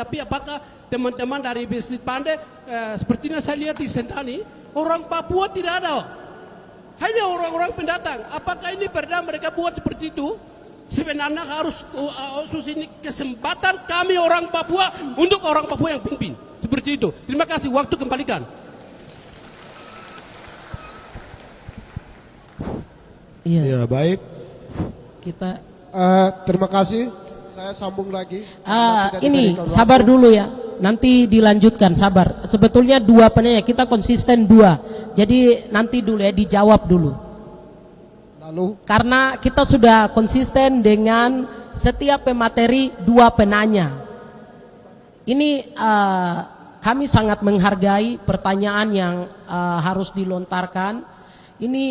Tapi apakah teman-teman dari Bisnis Pandai sepertinya saya lihat di Sentani, orang Papua tidak ada. Hanya orang-orang pendatang. Apakah ini perda mereka buat seperti itu? Sebenarnya harus ini kesempatan kami orang Papua untuk orang Papua yang pimpin. Seperti itu. Terima kasih. Waktu kembalikan. Iya. Ya, baik. Kita Terima kasih. Saya sambung lagi. ini sabar dulu ya. Nanti dilanjutkan, sabar. Sebetulnya dua penanya, kita konsisten dua. Jadi nanti dulu ya, dijawab dulu. Lalu Karena kita sudah konsisten dengan setiap pemateri dua penanya. Ini kami sangat menghargai pertanyaan yang harus dilontarkan. Ini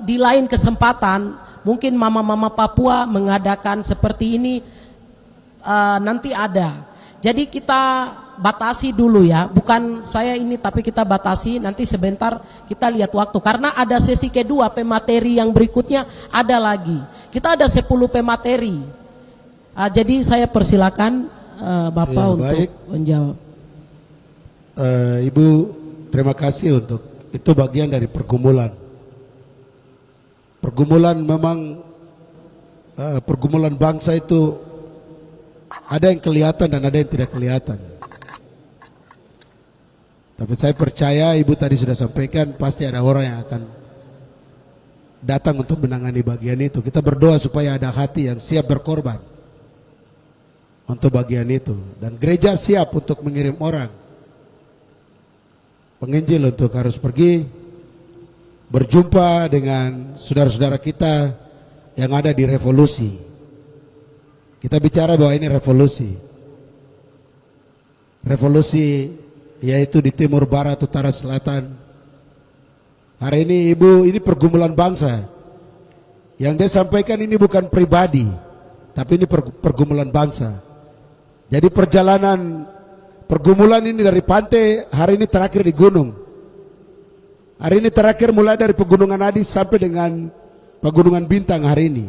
di lain kesempatan mungkin mama-mama Papua mengadakan seperti ini nanti ada. Jadi kita batasi dulu ya, bukan saya ini tapi kita batasi, nanti sebentar kita lihat waktu. Karena ada sesi kedua, pemateri yang berikutnya ada lagi. Kita ada 10 pemateri. Jadi saya persilakan Bapak Ya, untuk baik. menjawab. Ibu, terima kasih untuk itu bagian dari pergumulan. Pergumulan memang pergumulan bangsa itu ada yang kelihatan dan ada yang tidak kelihatan. Tapi saya percaya ibu tadi sudah sampaikan pasti ada orang yang akan datang untuk menangani bagian itu. Kita berdoa supaya ada hati yang siap berkorban untuk bagian itu. Dan gereja siap untuk mengirim orang penginjil untuk harus pergi berjumpa dengan saudara-saudara kita yang ada di revolusi. Kita bicara bahwa ini revolusi. Revolusi yaitu di timur barat, utara, selatan. Hari ini ibu, ini pergumulan bangsa. Yang dia sampaikan ini bukan pribadi, tapi ini pergumulan bangsa. Jadi pergumulan ini dari pantai, hari ini terakhir di gunung. Hari ini terakhir mulai dari Pegunungan Adis sampai dengan Pegunungan Bintang hari ini.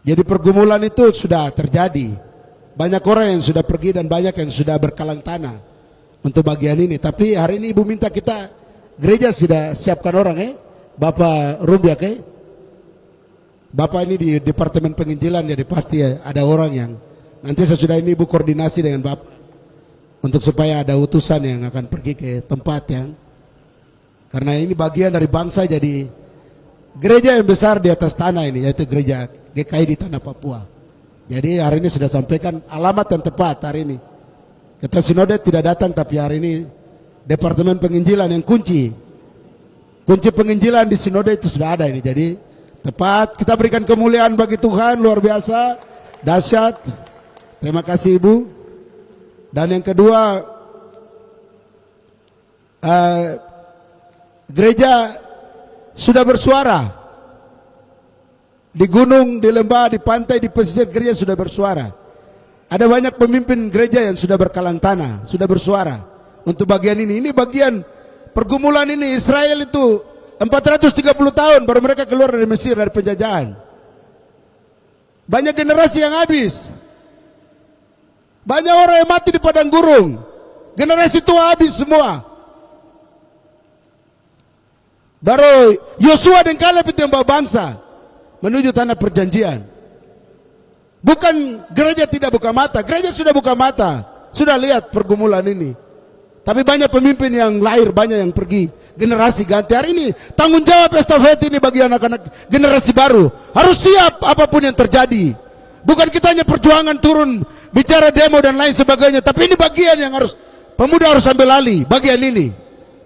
Jadi pergumulan itu sudah terjadi. Banyak orang yang sudah pergi dan banyak yang sudah berkalang tanah untuk bagian ini. Tapi hari ini ibu minta kita, gereja sudah siapkan orang Bapak Rumbiak Bapak ini di Departemen Penginjilan, jadi pasti ada orang yang nanti sesudah ini ibu koordinasi dengan Bapak untuk supaya ada utusan yang akan pergi ke tempat yang, karena ini bagian dari bangsa. Jadi gereja yang besar di atas tanah ini yaitu gereja GKI di tanah Papua. Jadi hari ini sudah sampaikan alamat yang tepat hari ini. Kita sinode tidak datang, tapi hari ini Departemen Penginjilan yang kunci penginjilan di sinode itu sudah ada ini. Jadi tepat, kita berikan kemuliaan bagi Tuhan, luar biasa, dahsyat. Terima kasih ibu. Dan yang kedua, gereja sudah bersuara. Di gunung, di lembah, di pantai, di pesisir, gereja sudah bersuara. Ada banyak pemimpin gereja yang sudah berkalang tanah, sudah bersuara untuk bagian ini. Ini bagian pergumulan ini. Israel itu 430 tahun baru mereka keluar dari Mesir, dari penjajahan. Banyak generasi yang habis. Banyak orang yang mati di padang gurun. Generasi tua habis semua. Baru Yosua dan Kaleb itu yang bawa bangsa menuju tanah perjanjian. Bukan gereja tidak buka mata, gereja sudah buka mata, sudah lihat pergumulan ini. Tapi banyak pemimpin yang lahir, banyak yang pergi, generasi ganti. Hari ini tanggung jawab estafet ini bagi anak-anak generasi baru. Harus siap apapun yang terjadi. Bukan kita hanya perjuangan turun, bicara demo dan lain sebagainya, tapi ini bagian yang harus, pemuda harus ambil alih, bagian ini.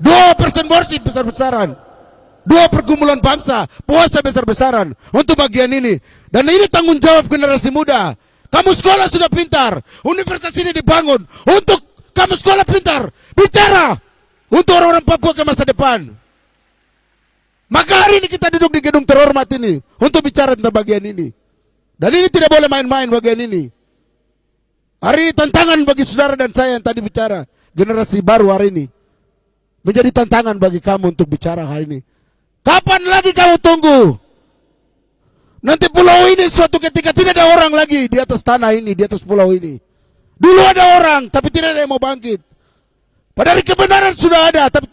2% worship besar-besaran. 2 pergumulan bangsa, puasa besar-besaran untuk bagian ini. Dan ini tanggung jawab generasi muda. Kamu sekolah sudah pintar, universitas ini dibangun untuk kamu sekolah pintar. Bicara untuk orang-orang Papua ke masa depan. Maka hari ini kita duduk di gedung terhormat ini untuk bicara tentang bagian ini. Dan ini tidak boleh main-main bagian ini. Hari ini tantangan bagi saudara dan saya yang tadi bicara, generasi baru hari ini. Menjadi tantangan bagi kamu untuk bicara hari ini. Kapan lagi kamu tunggu? Nanti pulau ini suatu ketika tidak ada orang lagi di atas tanah ini, di atas pulau ini. Dulu ada orang, tapi tidak ada yang mau bangkit. Padahal kebenaran sudah ada, tapi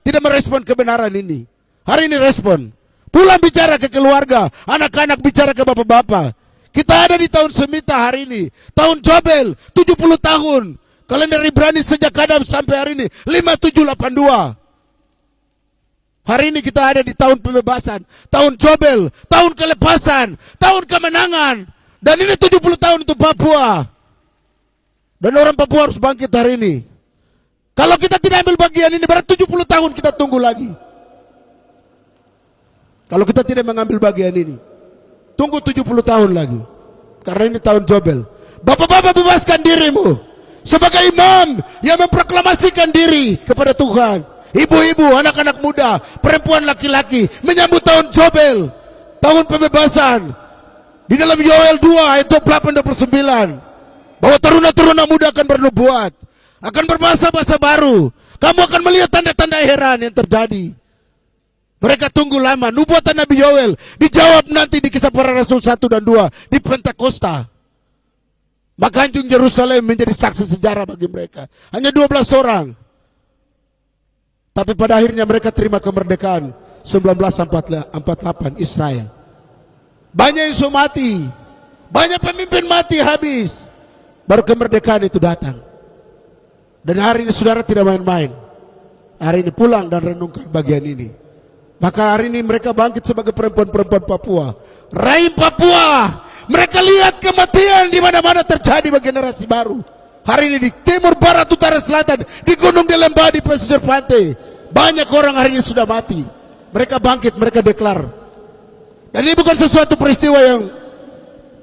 tidak merespon kebenaran ini. Hari ini respon. Pulang bicara ke keluarga, anak-anak bicara ke bapak-bapak. Kita ada di tahun Semita hari ini. Tahun Jobel, 70 tahun. Kalender Ibrani sejak Adam sampai hari ini, 5782. Hari ini kita ada di tahun pembebasan, tahun Jobel, tahun kelepasan, tahun kemenangan. Dan ini 70 tahun untuk Papua. Dan orang Papua harus bangkit hari ini. Kalau kita tidak ambil bagian ini, berarti 70 tahun kita tunggu lagi. Kalau kita tidak mengambil bagian ini, tunggu 70 tahun lagi. Karena ini tahun Jobel. Bapak-bapak, bebaskan dirimu sebagai imam yang memproklamasikan diri kepada Tuhan. Ibu-ibu, anak-anak muda, perempuan, laki-laki menyambut tahun Jobel, tahun pembebasan. Di dalam Yoel 2 ayat 28-29, bahwa taruna-taruna muda akan bernubuat, akan berbahasa-bahasa baru. Kamu akan melihat tanda-tanda heran yang terjadi. Mereka tunggu lama. Nubuatan Nabi Yoel dijawab nanti di Kisah Para Rasul 1 dan 2 di Pentakosta. Maka anjing Yerusalem menjadi saksi sejarah bagi mereka. Hanya 12 orang. Tapi pada akhirnya mereka terima kemerdekaan 1948 Israel. Banyak yang sudah mati, banyak pemimpin mati habis, baru kemerdekaan itu datang. Dan hari ini saudara tidak main-main. Hari ini pulang dan renungkan bagian ini. Maka hari ini mereka bangkit sebagai perempuan-perempuan Papua. Rahim Papua. Mereka lihat kematian di mana-mana terjadi bagi generasi baru. Hari ini di timur, barat, utara, selatan, di gunung, di lembah, di pesisir pantai. Banyak orang hari ini sudah mati. Mereka bangkit, mereka deklar. Dan ini bukan sesuatu peristiwa yang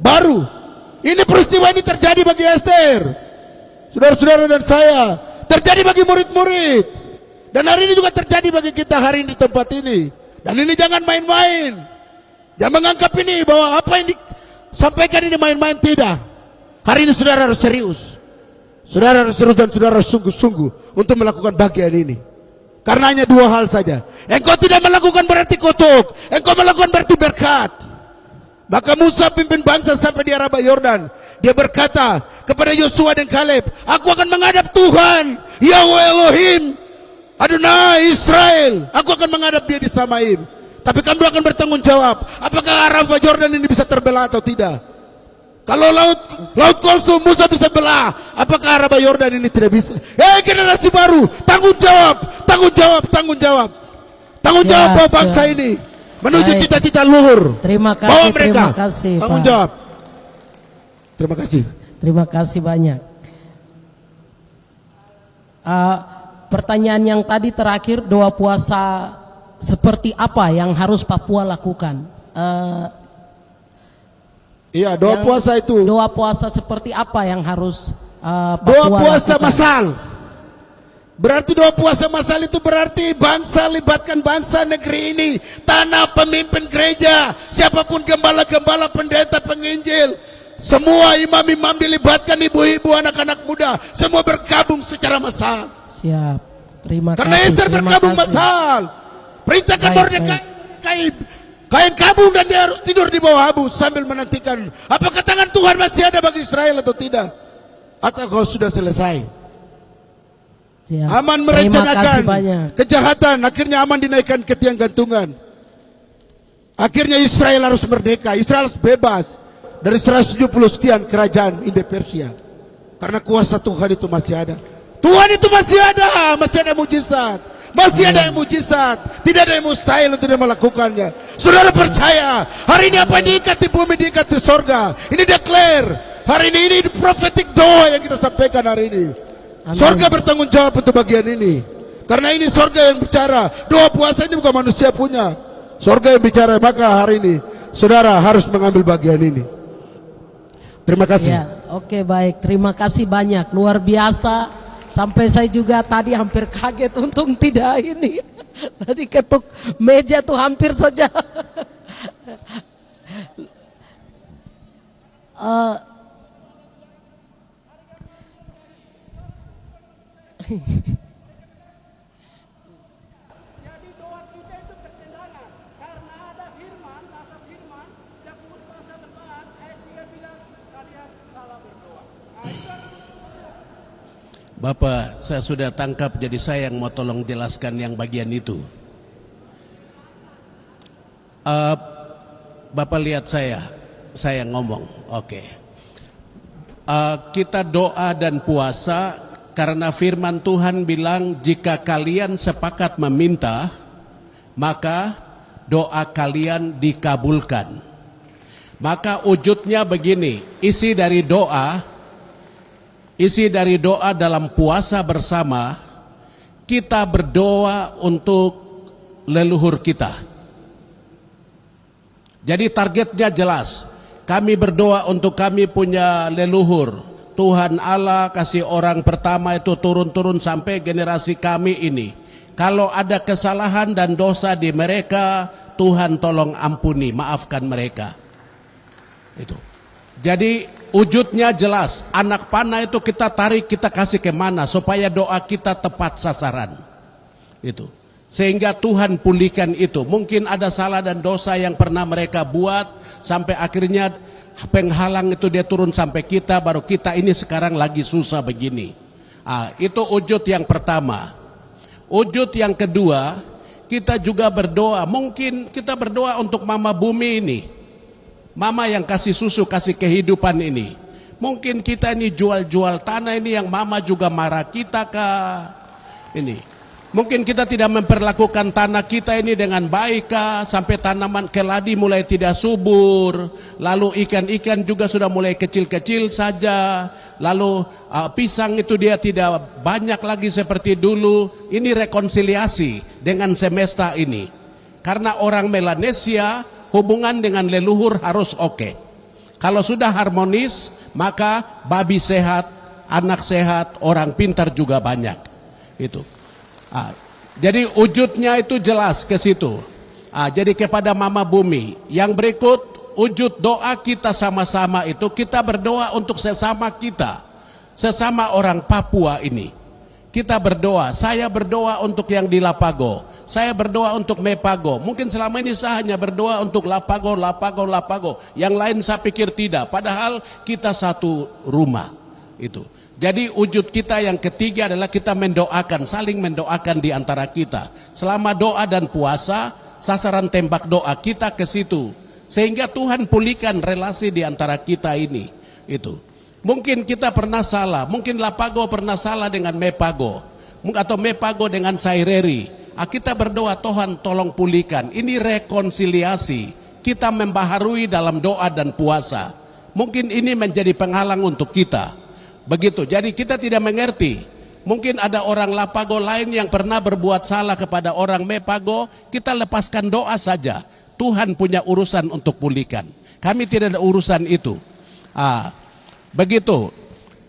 baru. Ini peristiwa ini terjadi bagi Esther, saudara-saudara dan saya. Terjadi bagi murid-murid. Dan hari ini juga terjadi bagi kita hari ini di tempat ini. Dan ini jangan main-main. Jangan menganggap ini bahwa apa yang disampaikan ini main-main, tidak. Hari ini saudara harus serius. Saudara harus serius dan saudara harus sungguh-sungguh untuk melakukan bagian ini. Karena hanya dua hal saja. Engkau tidak melakukan berarti kutuk. Engkau melakukan berarti berkat. Maka Musa pimpin bangsa sampai di Araba Yordan. Dia berkata kepada Yosua dan Kaleb, aku akan menghadap Tuhan, Yahweh Elohim, Adonai Israel. Aku akan menghadap dia di Samaim. Tapi kamu akan bertanggung jawab, apakah Araba Yordan ini bisa terbelah atau tidak. Kalau laut Kolsum Musa bisa belah, apakah Araba Yordan ini tidak bisa? Generasi baru, tanggung jawab, tanggung jawab, tanggung jawab. Tanggung jawab bahwa bangsa ini menuju cita-cita luhur. Terima kasih, bawa mereka. terima kasih, tanggung Pak. jawab. Terima kasih. Terima kasih banyak. Pertanyaan yang tadi terakhir, doa puasa seperti apa yang harus Papua lakukan? Iya, doa puasa itu. Doa puasa seperti apa yang harus doa Papua puasa lakukan? masal. Berarti doa puasa masal itu berarti bangsa, libatkan bangsa negeri ini, tanah, pemimpin gereja, siapapun gembala-gembala, pendeta, penginjil, semua imam-imam dilibatkan, ibu-ibu, anak-anak muda, semua bergabung secara massal. Siap. Terima Karena kasih. Esther terima bergabung kasih. massal. Perintahkan Baik, Mordekai kain kabung dan dia harus tidur di bawah abu sambil menantikan apakah tangan Tuhan masih ada bagi Israel atau tidak, atau kau sudah selesai. Siap. Aman Terima merencanakan kasih banyak. kejahatan, akhirnya Aman dinaikkan ke tiang gantungan. Akhirnya Israel harus merdeka, Israel harus bebas dari 170 sekian kerajaan Indo Persia. Karena kuasa Tuhan itu masih ada. Tuhan itu masih ada mujizat. Masih ada yang mujizat. Tidak ada yang mustahil untuk dia melakukannya. Saudara percaya, hari ini apa yang diikat di bumi diikat di sorga. Ini declare. Hari ini prophetic doa yang kita sampaikan hari ini. Amin. Sorga bertanggung jawab untuk bagian ini. Karena ini sorga yang bicara. Doa puasa ini bukan manusia punya. Sorga yang bicara. Maka hari ini saudara harus mengambil bagian ini. Terima kasih. Ya, oke, baik. Terima kasih banyak. Luar biasa. Sampai saya juga tadi hampir kaget, untung tidak ini. Tadi ketuk meja tuh hampir saja. Jadi doa kita itu bertentangan karena ada firman, bahasa firman, Bapak, saya sudah tangkap, jadi saya yang mau tolong jelaskan yang bagian itu. Bapak lihat saya ngomong, oke. Kita doa dan puasa karena firman Tuhan bilang jika kalian sepakat meminta, maka doa kalian dikabulkan. Maka wujudnya begini, isi dari doa dalam puasa bersama, kita berdoa untuk leluhur kita. Jadi targetnya jelas, kami berdoa untuk kami punya leluhur. Tuhan Allah kasih orang pertama itu turun-turun sampai generasi kami ini. Kalau ada kesalahan dan dosa di mereka, Tuhan tolong ampuni, maafkan mereka. Itu. Jadi wujudnya jelas, anak panah itu kita tarik, kita kasih kemana supaya doa kita tepat sasaran. Itu. Sehingga Tuhan pulihkan itu. Mungkin ada salah dan dosa yang pernah mereka buat sampai akhirnya penghalang itu dia turun sampai kita, baru kita ini sekarang lagi susah begini. Itu wujud yang pertama. Wujud yang kedua, kita juga berdoa. Mungkin kita berdoa untuk mama bumi ini, mama yang kasih susu, kasih kehidupan ini. Mungkin kita ini jual-jual tanah ini yang mama juga marah kita kah? Ini. Mungkin kita tidak memperlakukan tanah kita ini dengan baik kah? Sampai tanaman keladi mulai tidak subur. Lalu ikan-ikan juga sudah mulai kecil-kecil saja. Lalu pisang itu dia tidak banyak lagi seperti dulu. Ini rekonsiliasi dengan semesta ini. Karena orang Melanesia hubungan dengan leluhur harus oke. Kalau sudah harmonis, maka babi sehat, anak sehat, orang pintar juga banyak. Itu. Jadi wujudnya itu jelas ke situ. Jadi kepada mama bumi. Yang berikut, wujud doa kita sama-sama itu, kita berdoa untuk sesama kita, sesama orang Papua ini. Kita berdoa, saya berdoa untuk yang di Lapago, saya berdoa untuk Mepago. Mungkin selama ini saya hanya berdoa untuk Lapago. Yang lain saya pikir tidak, padahal kita satu rumah. Itu. Jadi wujud kita yang ketiga adalah kita mendoakan, saling mendoakan di antara kita. Selama doa dan puasa, sasaran tembak doa kita ke situ. Sehingga Tuhan pulihkan relasi di antara kita ini. Itu. Mungkin kita pernah salah, mungkin Lapago pernah salah dengan Mepago, atau Mepago dengan Saireri. Kita berdoa, Tuhan tolong pulihkan. Ini rekonsiliasi. Kita membaharui dalam doa dan puasa. Mungkin ini menjadi penghalang untuk kita. Begitu, jadi kita tidak mengerti. Mungkin ada orang Lapago lain yang pernah berbuat salah kepada orang Mepago, kita lepaskan doa saja. Tuhan punya urusan untuk pulihkan. Kami tidak ada urusan itu. Begitu.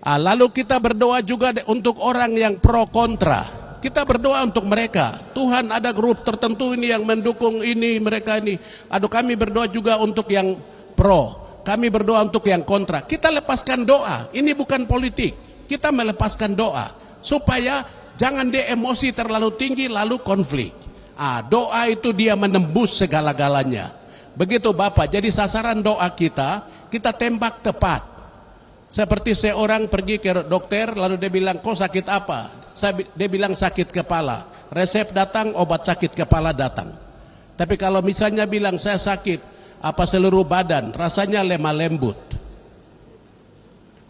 Lalu kita berdoa juga untuk orang yang pro kontra. Kita berdoa untuk mereka. Tuhan, ada grup tertentu ini yang mendukung ini, mereka ini. Kami berdoa juga untuk yang pro. Kami berdoa untuk yang kontra. Kita lepaskan doa. Ini bukan politik. Kita melepaskan doa supaya jangan dia emosi terlalu tinggi lalu konflik. Doa itu dia menembus segala-galanya. Begitu Bapak. Jadi sasaran doa kita tembak tepat. Seperti seorang pergi ke dokter lalu dia bilang, "Kok sakit apa?" Dia bilang sakit kepala. Resep datang, obat sakit kepala datang. Tapi kalau misalnya bilang saya sakit seluruh badan, rasanya lemah lembut,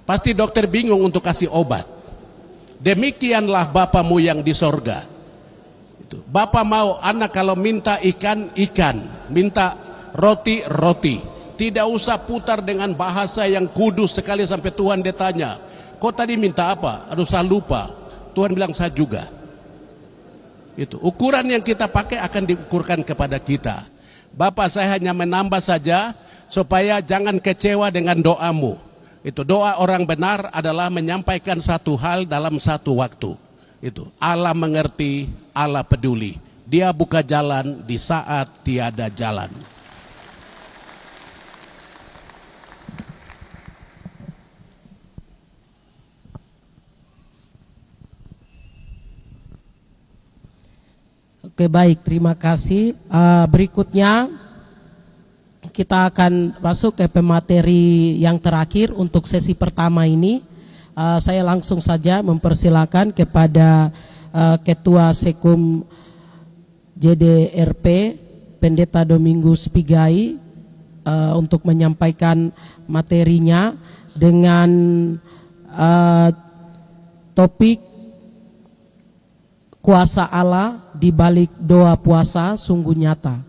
pasti dokter bingung untuk kasih obat. Demikianlah Bapamu yang di sorga. Itu. Bapak mau anak kalau minta ikan, minta roti. Tidak usah putar dengan bahasa yang kudus sekali sampai Tuhan dia tanya, "Kok tadi minta apa?" "Aduh saya lupa." Tuhan bilang, "Saya juga." Itu ukuran yang kita pakai akan diukurkan kepada kita. Bapak, saya hanya menambah saja supaya jangan kecewa dengan doamu. Itu doa orang benar adalah menyampaikan satu hal dalam satu waktu. Itu Allah mengerti, Allah peduli. Dia buka jalan di saat tiada jalan. Oke, baik, terima kasih. Berikutnya kita akan masuk ke pemateri yang terakhir untuk sesi pertama ini. saya langsung saja mempersilakan kepada Ketua Sekum JDRP Pendeta Domingus Pigai untuk menyampaikan materinya dengan topik kuasa Allah di balik doa puasa sungguh nyata.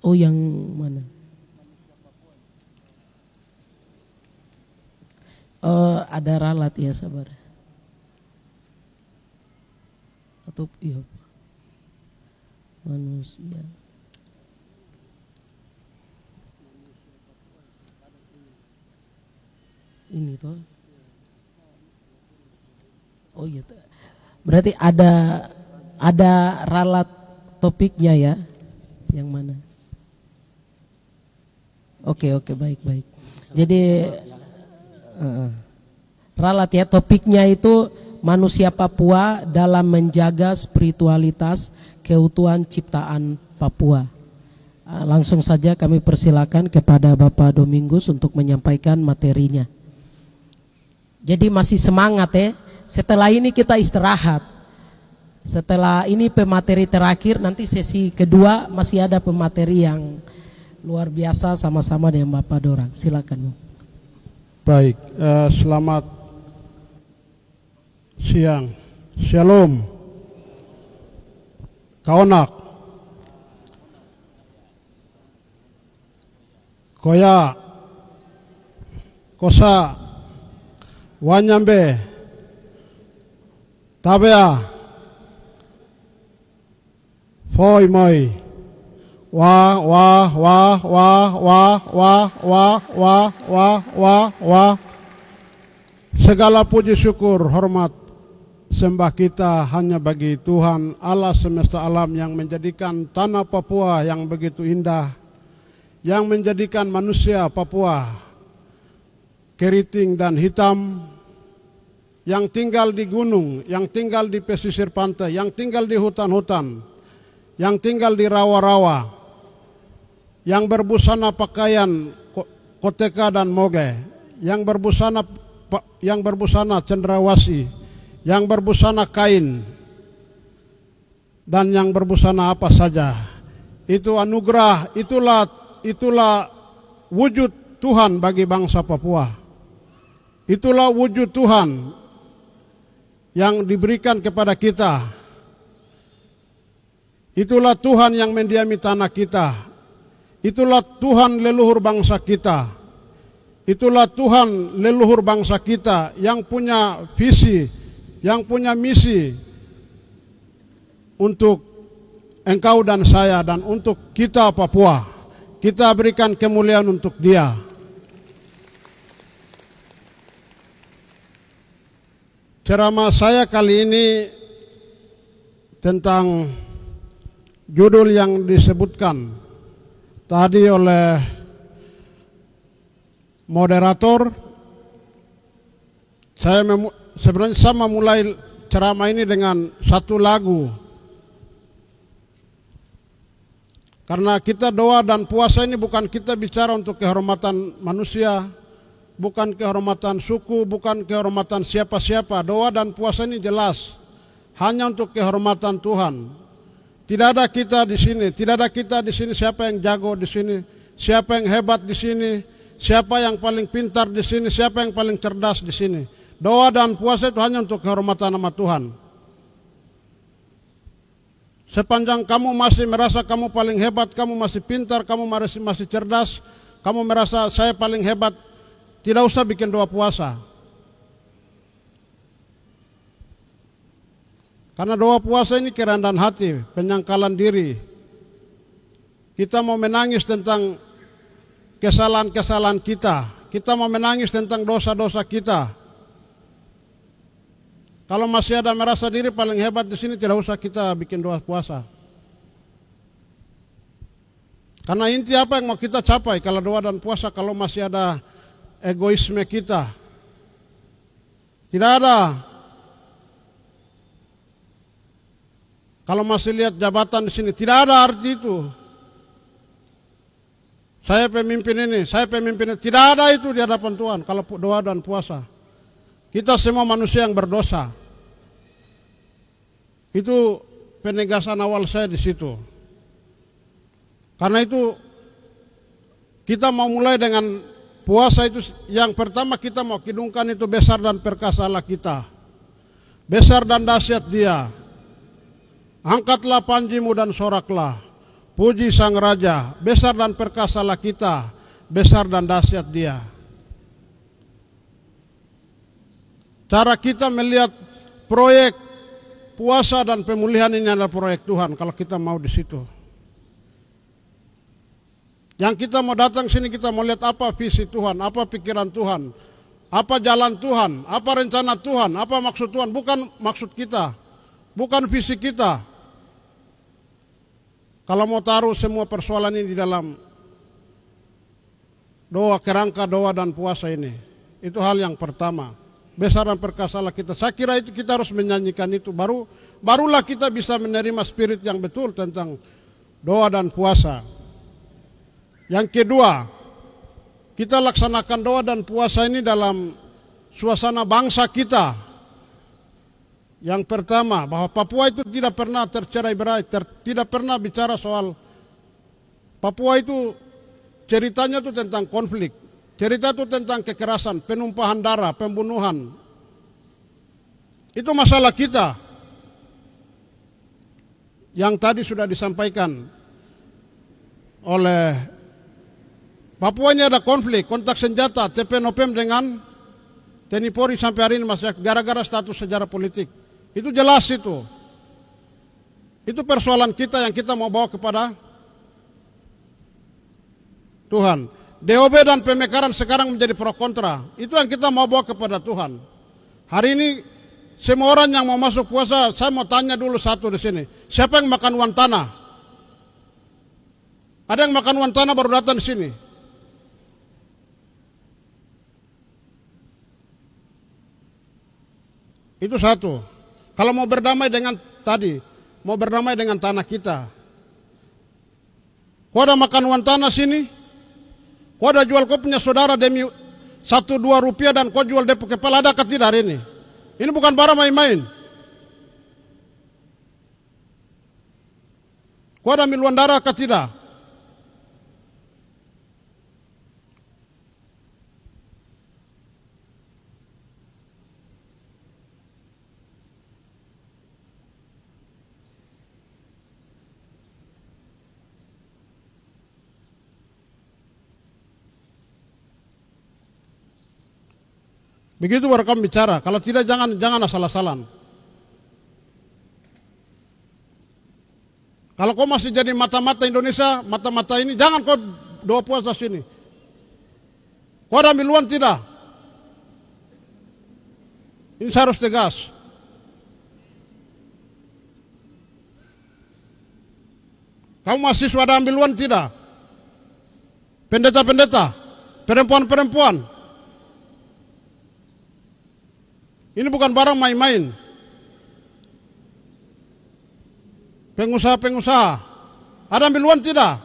Oh, yang mana? Ada ralat ya, sabar. Atau iya, manusia. Ini toh. Oh iya. Berarti ada ralat topiknya ya. Yang mana? Oke, baik. Jadi ralat ya, topiknya itu manusia Papua dalam menjaga spiritualitas keutuhan ciptaan Papua. Langsung saja kami persilakan kepada Bapak Domingus untuk menyampaikan materinya. Jadi masih semangat ya. Setelah ini kita istirahat. Setelah ini pemateri terakhir, nanti sesi kedua masih ada pemateri yang luar biasa sama-sama dengan Bapak Dorang. Silakan. Baik, selamat siang. Shalom. Kaonak. Koya. Kosa. Wanyambe. Tabea. Foi moi. Wah. Segala puji syukur, hormat, sembah kita hanya bagi Tuhan Allah semesta alam yang menjadikan tanah Papua yang begitu indah, yang menjadikan manusia Papua keriting dan hitam, yang tinggal di gunung, yang tinggal di pesisir pantai, yang tinggal di hutan-hutan, yang tinggal di rawa-rawa, yang berbusana pakaian koteka dan moge, yang berbusana cendrawasih, yang berbusana kain, dan yang berbusana apa saja. Itu anugerah, itulah wujud Tuhan bagi bangsa Papua. Itulah wujud Tuhan yang diberikan kepada kita. Itulah Tuhan yang mendiami tanah kita. Itulah Tuhan leluhur bangsa kita. Itulah Tuhan leluhur bangsa kita yang punya visi, yang punya misi untuk engkau dan saya dan untuk kita Papua. Kita berikan kemuliaan untuk Dia. Ceramah saya kali ini tentang judul yang disebutkan tadi oleh moderator. Saya sebenarnya sama mulai ceramah ini dengan satu lagu. Karena kita doa dan puasa ini bukan kita bicara untuk kehormatan manusia, bukan kehormatan suku, bukan kehormatan siapa-siapa. Doa dan puasa ini jelas hanya untuk kehormatan Tuhan. Tidak ada kita di sini, tidak ada kita di sini siapa yang jago di sini, siapa yang hebat di sini, siapa yang paling pintar di sini, siapa yang paling cerdas di sini. Doa dan puasa itu hanya untuk kehormatan nama Tuhan. Sepanjang kamu masih merasa kamu paling hebat, kamu masih pintar, kamu masih cerdas, kamu merasa saya paling hebat, tidak usah bikin doa puasa. Karena doa puasa ini kerendahan hati, penyangkalan diri. Kita mau menangis tentang kesalahan-kesalahan kita. Kita mau menangis tentang dosa-dosa kita. Kalau masih ada merasa diri paling hebat di sini, tidak usah kita bikin doa puasa. Karena inti apa yang mau kita capai kalau doa dan puasa kalau masih ada egoisme kita? Tidak ada. Kalau masih lihat jabatan di sini, tidak ada arti itu. saya pemimpin ini, saya pemimpin ini. Tidak ada itu di hadapan Tuhan kalau doa dan puasa. Kita semua manusia yang berdosa. Itu penegasan awal saya di situ. Karena itu kita mau mulai dengan puasa itu, yang pertama kita mau kidungkan itu besar dan perkasa Allah kita. Besar dan dahsyat Dia. Angkatlah panjimu dan soraklah. Puji Sang Raja, besar dan perkasa Allah kita, besar dan dahsyat Dia. Cara kita melihat proyek puasa dan pemulihan ini adalah proyek Tuhan kalau kita mau di situ. Yang kita mau datang sini, kita mau lihat apa visi Tuhan, apa pikiran Tuhan, apa jalan Tuhan, apa rencana Tuhan, apa maksud Tuhan. Bukan maksud kita, bukan visi kita. Kalau mau taruh semua persoalan ini di dalam doa, kerangka doa dan puasa ini, itu hal yang pertama. Besar dan perkasa Allah kita. Saya kira itu kita harus menyanyikan itu. Barulah kita bisa menerima spirit yang betul tentang doa dan puasa. Yang kedua, kita laksanakan doa dan puasa ini dalam suasana bangsa kita. Yang pertama, bahwa Papua itu tidak pernah tercerai-berai, tidak pernah bicara soal Papua itu ceritanya itu tentang konflik. Cerita itu tentang kekerasan, penumpahan darah, pembunuhan. Itu masalah kita. Yang tadi sudah disampaikan oleh Papua ini ada konflik, kontak senjata, TP-NOPM dengan TNI Polri sampai hari ini masih gara-gara status sejarah politik. Itu jelas itu. Itu persoalan kita yang kita mau bawa kepada Tuhan. DOB dan pemekaran sekarang menjadi pro kontra. Itu yang kita mau bawa kepada Tuhan. Hari ini semua orang yang mau masuk puasa, saya mau tanya dulu satu di sini. Siapa yang makan uang tanah? Ada yang makan uang tanah baru datang di sini. Itu satu. Kalau mau berdamai dengan tadi, mau berdamai dengan tanah kita. Kau ada makan uang tanah sini? Kau ada jual kau punya saudara demi 1-2 rupiah dan kau jual depo kepala, ada tidak hari ini? Ini bukan barang main-main. Kau ada miluan darah tidak? Begitu baru kamu bicara. Kalau tidak jangan asal-asalan. Kalau kau masih jadi mata-mata Indonesia, mata-mata ini, jangan kau doa puasa sini. Kau ada miluan tidak? Ini saya harus tegas. Kamu mahasiswa ada ambiluan tidak? Pendeta-pendeta, perempuan-perempuan. Ini bukan barang main-main. Pengusaha-pengusaha, ada ambiluan tidak?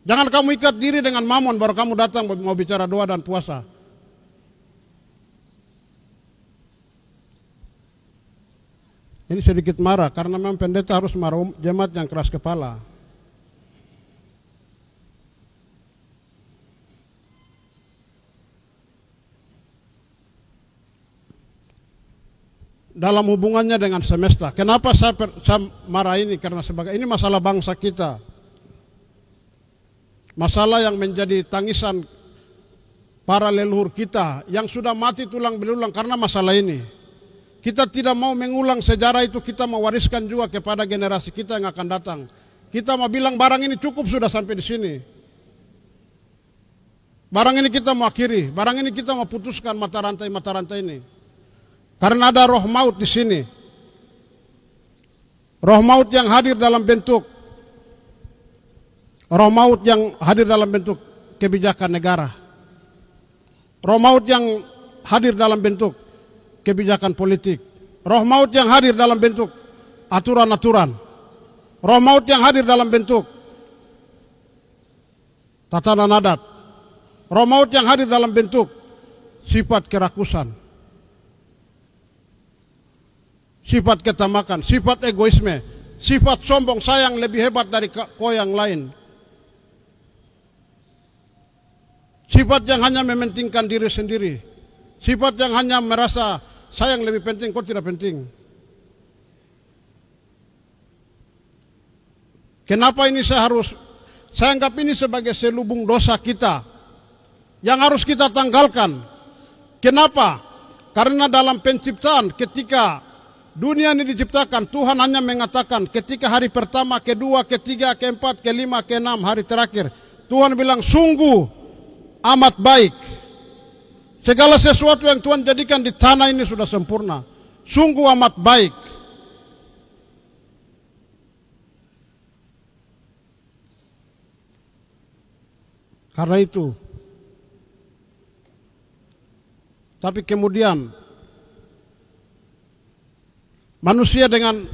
Jangan kamu ikat diri dengan mamon baru kamu datang mau bicara doa dan puasa. Ini sedikit marah karena memang pendeta harus marah jemaat yang keras kepala. Dalam hubungannya dengan semesta. Kenapa saya marah ini? Karena sebagai ini masalah bangsa kita. Masalah yang menjadi tangisan para leluhur kita yang sudah mati tulang belulang karena masalah ini. Kita tidak mau mengulang sejarah itu, kita mewariskan juga kepada generasi kita yang akan datang. Kita mau bilang barang ini cukup sudah sampai di sini. Barang ini kita mau akhiri, barang ini kita mau putuskan mata rantai ini. Karena ada roh maut di sini. Roh maut yang hadir dalam bentuk kebijakan negara. Roh maut yang hadir dalam bentuk kebijakan politik. Roh maut yang hadir dalam bentuk aturan-aturan. Roh maut yang hadir dalam bentuk tatanan adat. Roh maut yang hadir dalam bentuk sifat kerakusan, sifat ketamakan, sifat egoisme, sifat sombong, saya yang lebih hebat dari kau yang lain. Sifat yang hanya mementingkan diri sendiri. Sifat yang hanya merasa saya yang lebih penting, kau tidak penting. Kenapa ini saya anggap ini sebagai selubung dosa kita yang harus kita tanggalkan. Kenapa? Karena dalam penciptaan ketika dunia ini diciptakan, Tuhan hanya mengatakan ketika hari pertama, kedua, ketiga, keempat, kelima, keenam, hari terakhir, Tuhan bilang sungguh amat baik. Segala sesuatu yang Tuhan jadikan di tanah ini sudah sempurna. Sungguh amat baik. Karena itu, tapi kemudian manusia dengan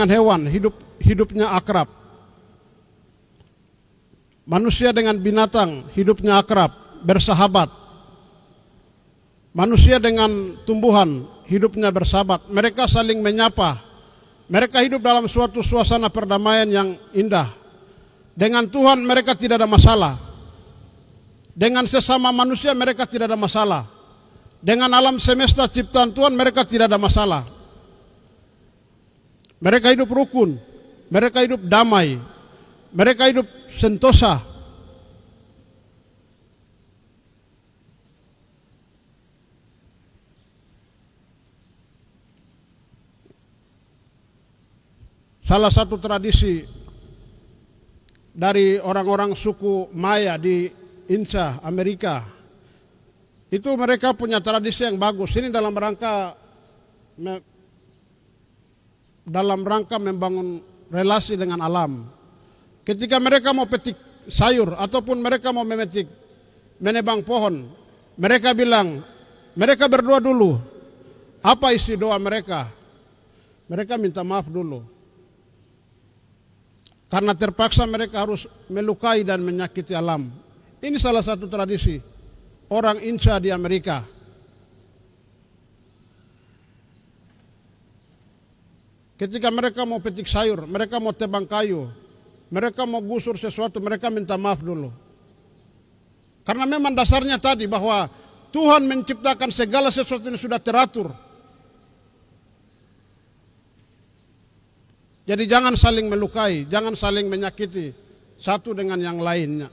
hewan hidupnya akrab. Manusia dengan binatang hidupnya akrab, bersahabat. Manusia dengan tumbuhan hidupnya bersahabat. Mereka saling menyapa. Mereka hidup dalam suatu suasana perdamaian yang indah. Dengan Tuhan mereka tidak ada masalah. Dengan sesama manusia mereka tidak ada masalah. Dengan alam semesta ciptaan Tuhan mereka tidak ada masalah. Mereka hidup rukun, mereka hidup damai, mereka hidup sentosa. Salah satu tradisi dari orang-orang suku Maya di Inca, Amerika, itu mereka punya tradisi yang bagus. Ini dalam rangka membangun relasi dengan alam. Ketika mereka mau petik sayur ataupun mereka mau menebang pohon, mereka bilang, mereka berdoa dulu. Apa isi doa mereka? Mereka minta maaf dulu. Karena terpaksa mereka harus melukai dan menyakiti alam. Ini salah satu tradisi orang Inca di Amerika. Ketika mereka mau petik sayur, mereka mau tebang kayu, mereka mau gusur sesuatu, mereka minta maaf dulu. Karena memang dasarnya tadi bahwa Tuhan menciptakan segala sesuatu yang sudah teratur. Jadi jangan saling melukai, jangan saling menyakiti satu dengan yang lainnya.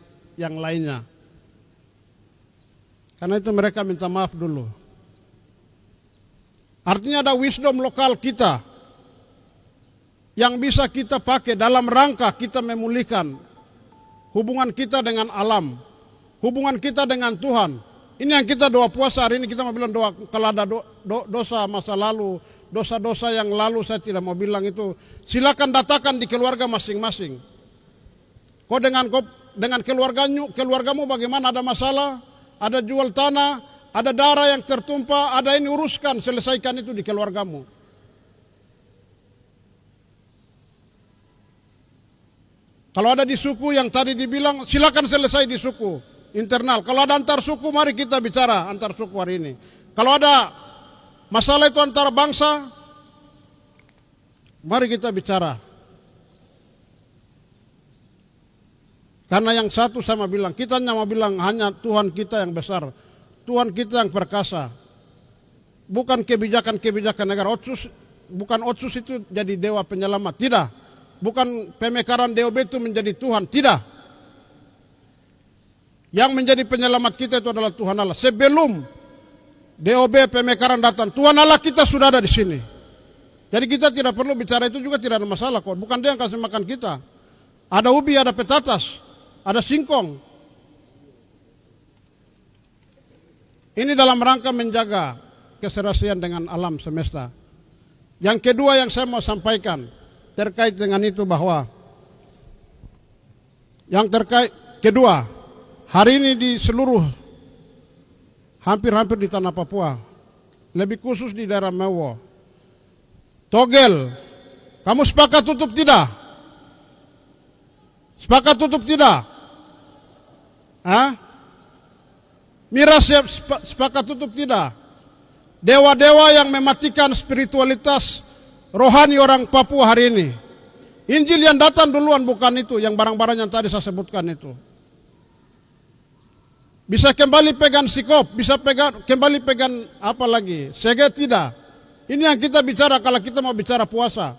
Karena itu mereka minta maaf dulu. Artinya ada wisdom lokal kita yang bisa kita pakai dalam rangka kita memulihkan hubungan kita dengan alam, hubungan kita dengan Tuhan. Ini yang kita doa puasa hari ini, kita mau bilang doa kalau ada dosa masa lalu, dosa-dosa yang lalu saya tidak mau bilang itu. Silakan datakan di keluarga masing-masing. Kau dengan keluargamu bagaimana, ada masalah, ada jual tanah, ada darah yang tertumpah, ada ini uruskan, selesaikan itu di keluargamu. Kalau ada di suku yang tadi dibilang, silakan selesai di suku internal. Kalau ada antar suku, mari kita bicara antar suku hari ini. Kalau ada masalah itu antar bangsa, mari kita bicara. Karena yang satu sama bilang, kita hanya mau bilang hanya Tuhan kita yang besar, Tuhan kita yang perkasa. Bukan kebijakan-kebijakan negara. Bukan Otsus itu jadi dewa penyelamat, tidak. Bukan pemekaran DOB itu menjadi Tuhan, tidak. Yang menjadi penyelamat kita itu adalah Tuhan Allah. Sebelum DOB pemekaran datang, Tuhan Allah kita sudah ada di sini. Jadi kita tidak perlu bicara itu juga tidak ada masalah kok. Bukan dia yang kasih makan kita. Ada ubi, ada petatas, ada singkong. Ini dalam rangka menjaga keserasian dengan alam semesta. Yang kedua yang saya mau sampaikan terkait dengan itu bahwa yang terkait kedua, hari ini di seluruh hampir di tanah Papua, lebih khusus di daerah Mewo, Togel, kamu sepakat tutup tidak? Sepakat tutup tidak? Hah? Miras sepakat tutup tidak? Dewa-dewa yang mematikan spiritualitas rohani orang Papua hari ini. Injil yang datang duluan bukan itu, yang barang-barang yang tadi saya sebutkan itu. Bisa kembali pegang sikop, bisa kembali pegang apa lagi? Sege tidak. Ini yang kita bicara kalau kita mau bicara puasa.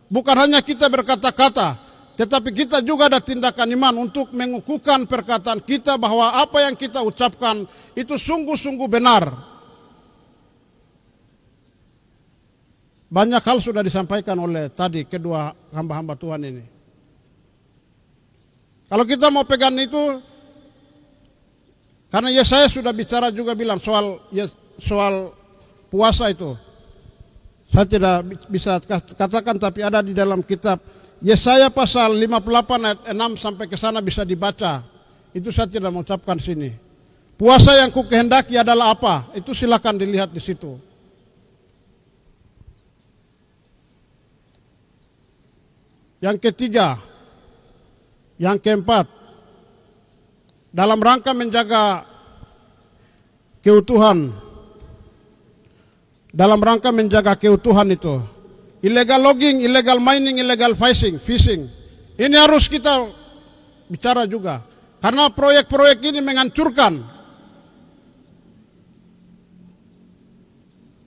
Bukan hanya kita berkata-kata, tetapi kita juga ada tindakan iman untuk mengukuhkan perkataan kita bahwa apa yang kita ucapkan itu sungguh-sungguh benar. Banyak hal sudah disampaikan oleh tadi kedua hamba-hamba Tuhan ini. Kalau kita mau pegang itu, karena Yesaya sudah bicara juga bilang soal puasa itu. Saya tidak bisa katakan tapi ada di dalam kitab Yesaya pasal 58 ayat 6 sampai ke sana bisa dibaca. Itu saya tidak mau ucapkan sini. Puasa yang kukehendaki adalah apa? Itu silakan dilihat di situ. Yang ketiga, yang keempat, dalam rangka menjaga keutuhan, dalam rangka menjaga keutuhan itu, illegal logging, illegal mining, illegal fishing, ini harus kita bicara juga, karena proyek-proyek ini menghancurkan,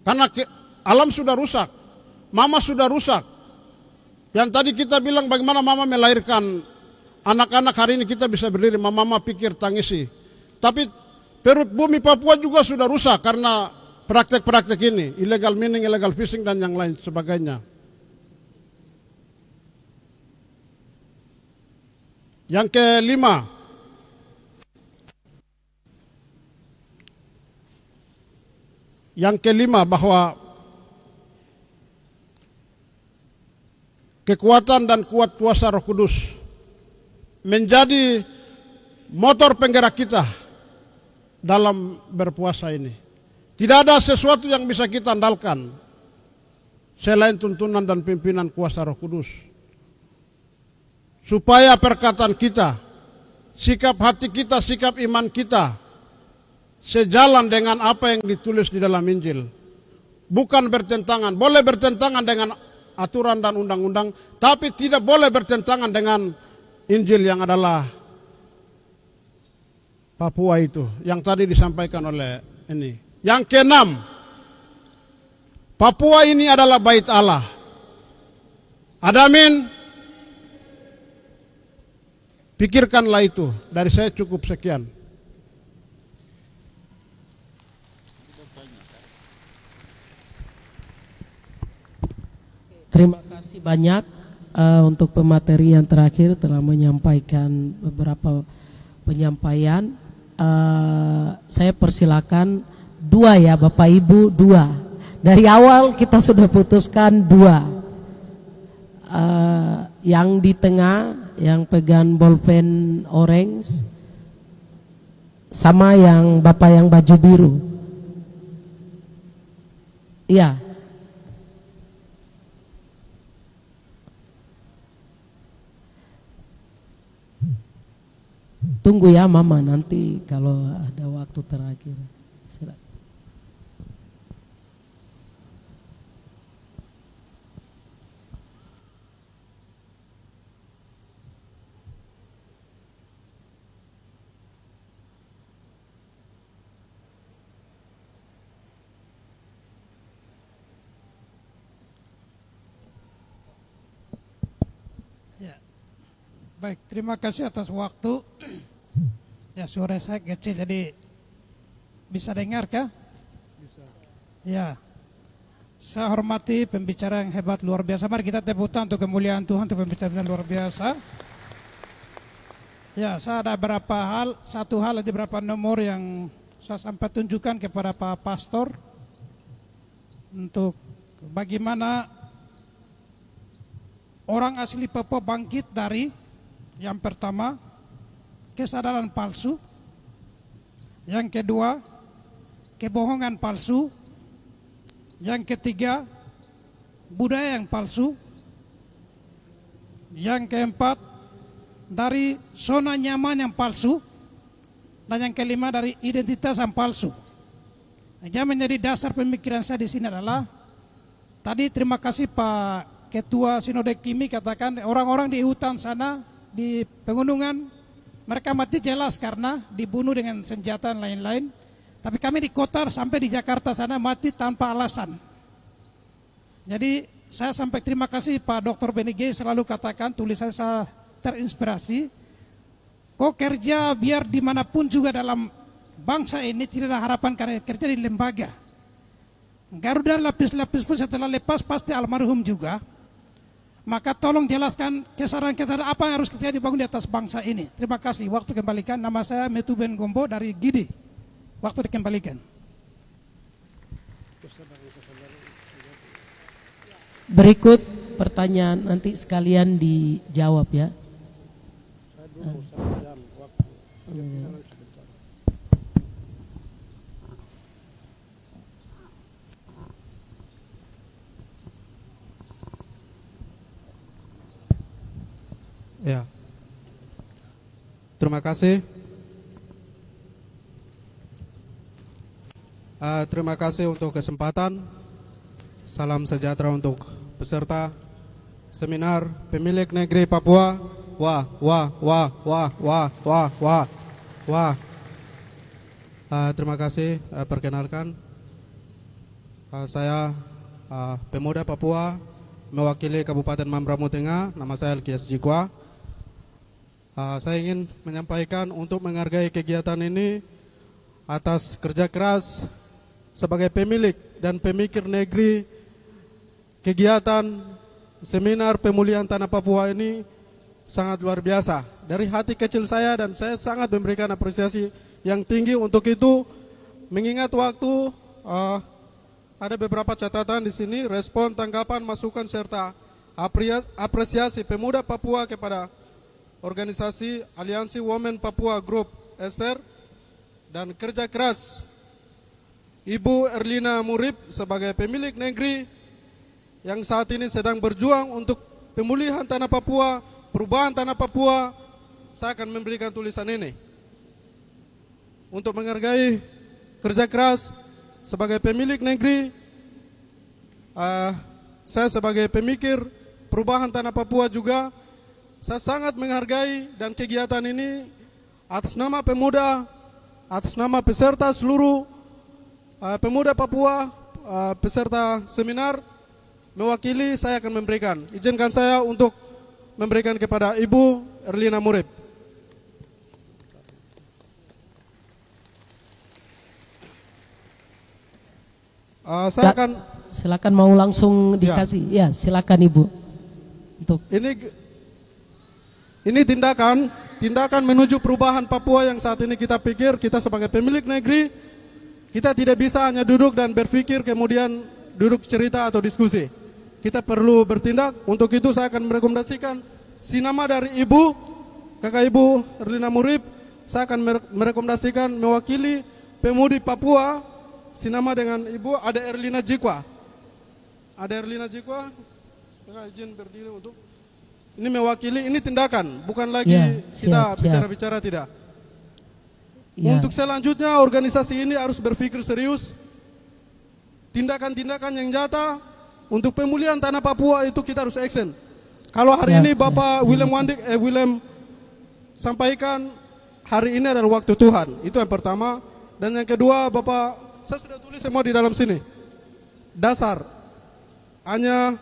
karena alam sudah rusak, mama sudah rusak. Yang tadi kita bilang bagaimana mama melahirkan anak-anak, hari ini kita bisa berdiri, mama pikir tangisi. Tapi perut bumi Papua juga sudah rusak karena praktek-praktek ini, illegal mining, illegal fishing dan yang lain sebagainya. Yang kelima, bahwa kekuatan dan kuat kuasa Roh Kudus menjadi motor penggerak kita dalam berpuasa ini. Tidak ada sesuatu yang bisa kita andalkan selain tuntunan dan pimpinan kuasa Roh Kudus. Supaya perkataan kita, sikap hati kita, sikap iman kita sejalan dengan apa yang ditulis di dalam Injil. Bukan bertentangan, boleh bertentangan dengan aturan dan undang-undang, tapi tidak boleh bertentangan dengan Injil yang adalah Papua itu, yang tadi disampaikan oleh ini. Yang keenam, Papua ini adalah bait Allah. Adamin, pikirkanlah itu. Dari saya cukup sekian. Terima kasih banyak untuk pemateri yang terakhir telah menyampaikan beberapa penyampaian. Saya persilakan 2 ya Bapak Ibu, 2. Dari awal kita sudah putuskan 2. Yang di tengah yang pegang bolpen orange sama yang Bapak yang baju biru. Iya. Tunggu ya Mama, nanti kalau ada waktu terakhir. Ya. Baik, terima kasih atas waktu. Ya, suara saya kecil jadi bisa dengar kah? Bisa. Ya. Saya hormati pembicara yang hebat luar biasa. Mari kita tepuk tangan untuk kemuliaan Tuhan, untuk pembicara yang luar biasa. Ya, saya ada satu hal ada beberapa nomor yang saya sampai tunjukkan kepada Pak Pastor untuk bagaimana orang asli Papua bangkit dari yang pertama kesadaran palsu, yang kedua kebohongan palsu, yang ketiga budaya yang palsu. Yang keempat, dari zona nyaman yang palsu. Dan yang kelima, dari identitas yang palsu. Yang menjadi dasar pemikiran saya di sini adalah, tadi terima kasih Pak Ketua Sinode Kimi katakan orang-orang di hutan sana, di pegunungan, mereka mati jelas karena dibunuh dengan senjata dan lain-lain. Tapi kami di kota sampai di Jakarta sana mati tanpa alasan. Jadi saya sampai terima kasih Pak Dr. Benige selalu katakan, tulisan saya terinspirasi. Kok kerja biar dimanapun juga dalam bangsa ini tidak ada harapan karena kerja di lembaga. Garuda lapis-lapis pun setelah lepas pasti almarhum juga. Maka tolong jelaskan kesaran-kesaran apa yang harus kita dibangun di atas bangsa ini. Terima kasih. Waktu kembalikan. Nama saya Metu Ben Gombo dari Gidi. Waktu dikembalikan. Berikut pertanyaan nanti sekalian dijawab ya. Ya. Terima kasih. Terima kasih untuk kesempatan. Salam sejahtera untuk peserta seminar pemilik negeri Papua. Wah. Terima kasih. Perkenalkan, saya pemuda Papua mewakili Kabupaten Mambramo Tengah. Nama saya Elkias Jikwa. Saya ingin menyampaikan untuk menghargai kegiatan ini atas kerja keras sebagai pemilik dan pemikir negeri. Kegiatan seminar pemulihan tanah Papua ini sangat luar biasa. Dari hati kecil saya, dan saya sangat memberikan apresiasi yang tinggi untuk itu. Mengingat waktu, ada beberapa catatan di sini, respon, tanggapan, masukan serta apresiasi pemuda Papua kepada organisasi Aliansi Women Papua Group Ester, dan kerja keras Ibu Erlina Murib sebagai pemilik negeri yang saat ini sedang berjuang untuk pemulihan tanah Papua, perubahan tanah Papua. Saya akan memberikan tulisan ini untuk menghargai kerja keras sebagai pemilik negeri. Saya sebagai pemikir perubahan tanah Papua juga, saya sangat menghargai dan kegiatan ini atas nama pemuda, atas nama peserta seluruh pemuda Papua, peserta seminar, mewakili saya akan memberikan. Izinkan saya untuk memberikan kepada Ibu Erlina Murib. Saya akan, silakan mau langsung dikasih. Ya, silakan Ibu. Untuk ini tindakan menuju perubahan Papua yang saat ini kita pikir kita sebagai pemilik negeri, kita tidak bisa hanya duduk dan berpikir kemudian duduk cerita atau diskusi. Kita perlu bertindak. Untuk itu saya akan merekomendasikan sinama dari Ibu, kakak Ibu Erlina Murib. Saya akan merekomendasikan mewakili pemudi Papua, sinama dengan Ibu Ada Erlina Jikwa. Ada Erlina Jikwa, kakak izin berdiri untuk ini mewakili, ini tindakan, bukan lagi kita bicara-bicara, tidak. Ya. Untuk selanjutnya organisasi ini harus berpikir serius. Tindakan-tindakan yang nyata untuk pemulihan tanah Papua itu kita harus action. Kalau hari ini Bapak William sampaikan hari ini adalah waktu Tuhan, itu yang pertama. Dan yang kedua, Bapak, saya sudah tulis semua di dalam sini. Dasar, hanya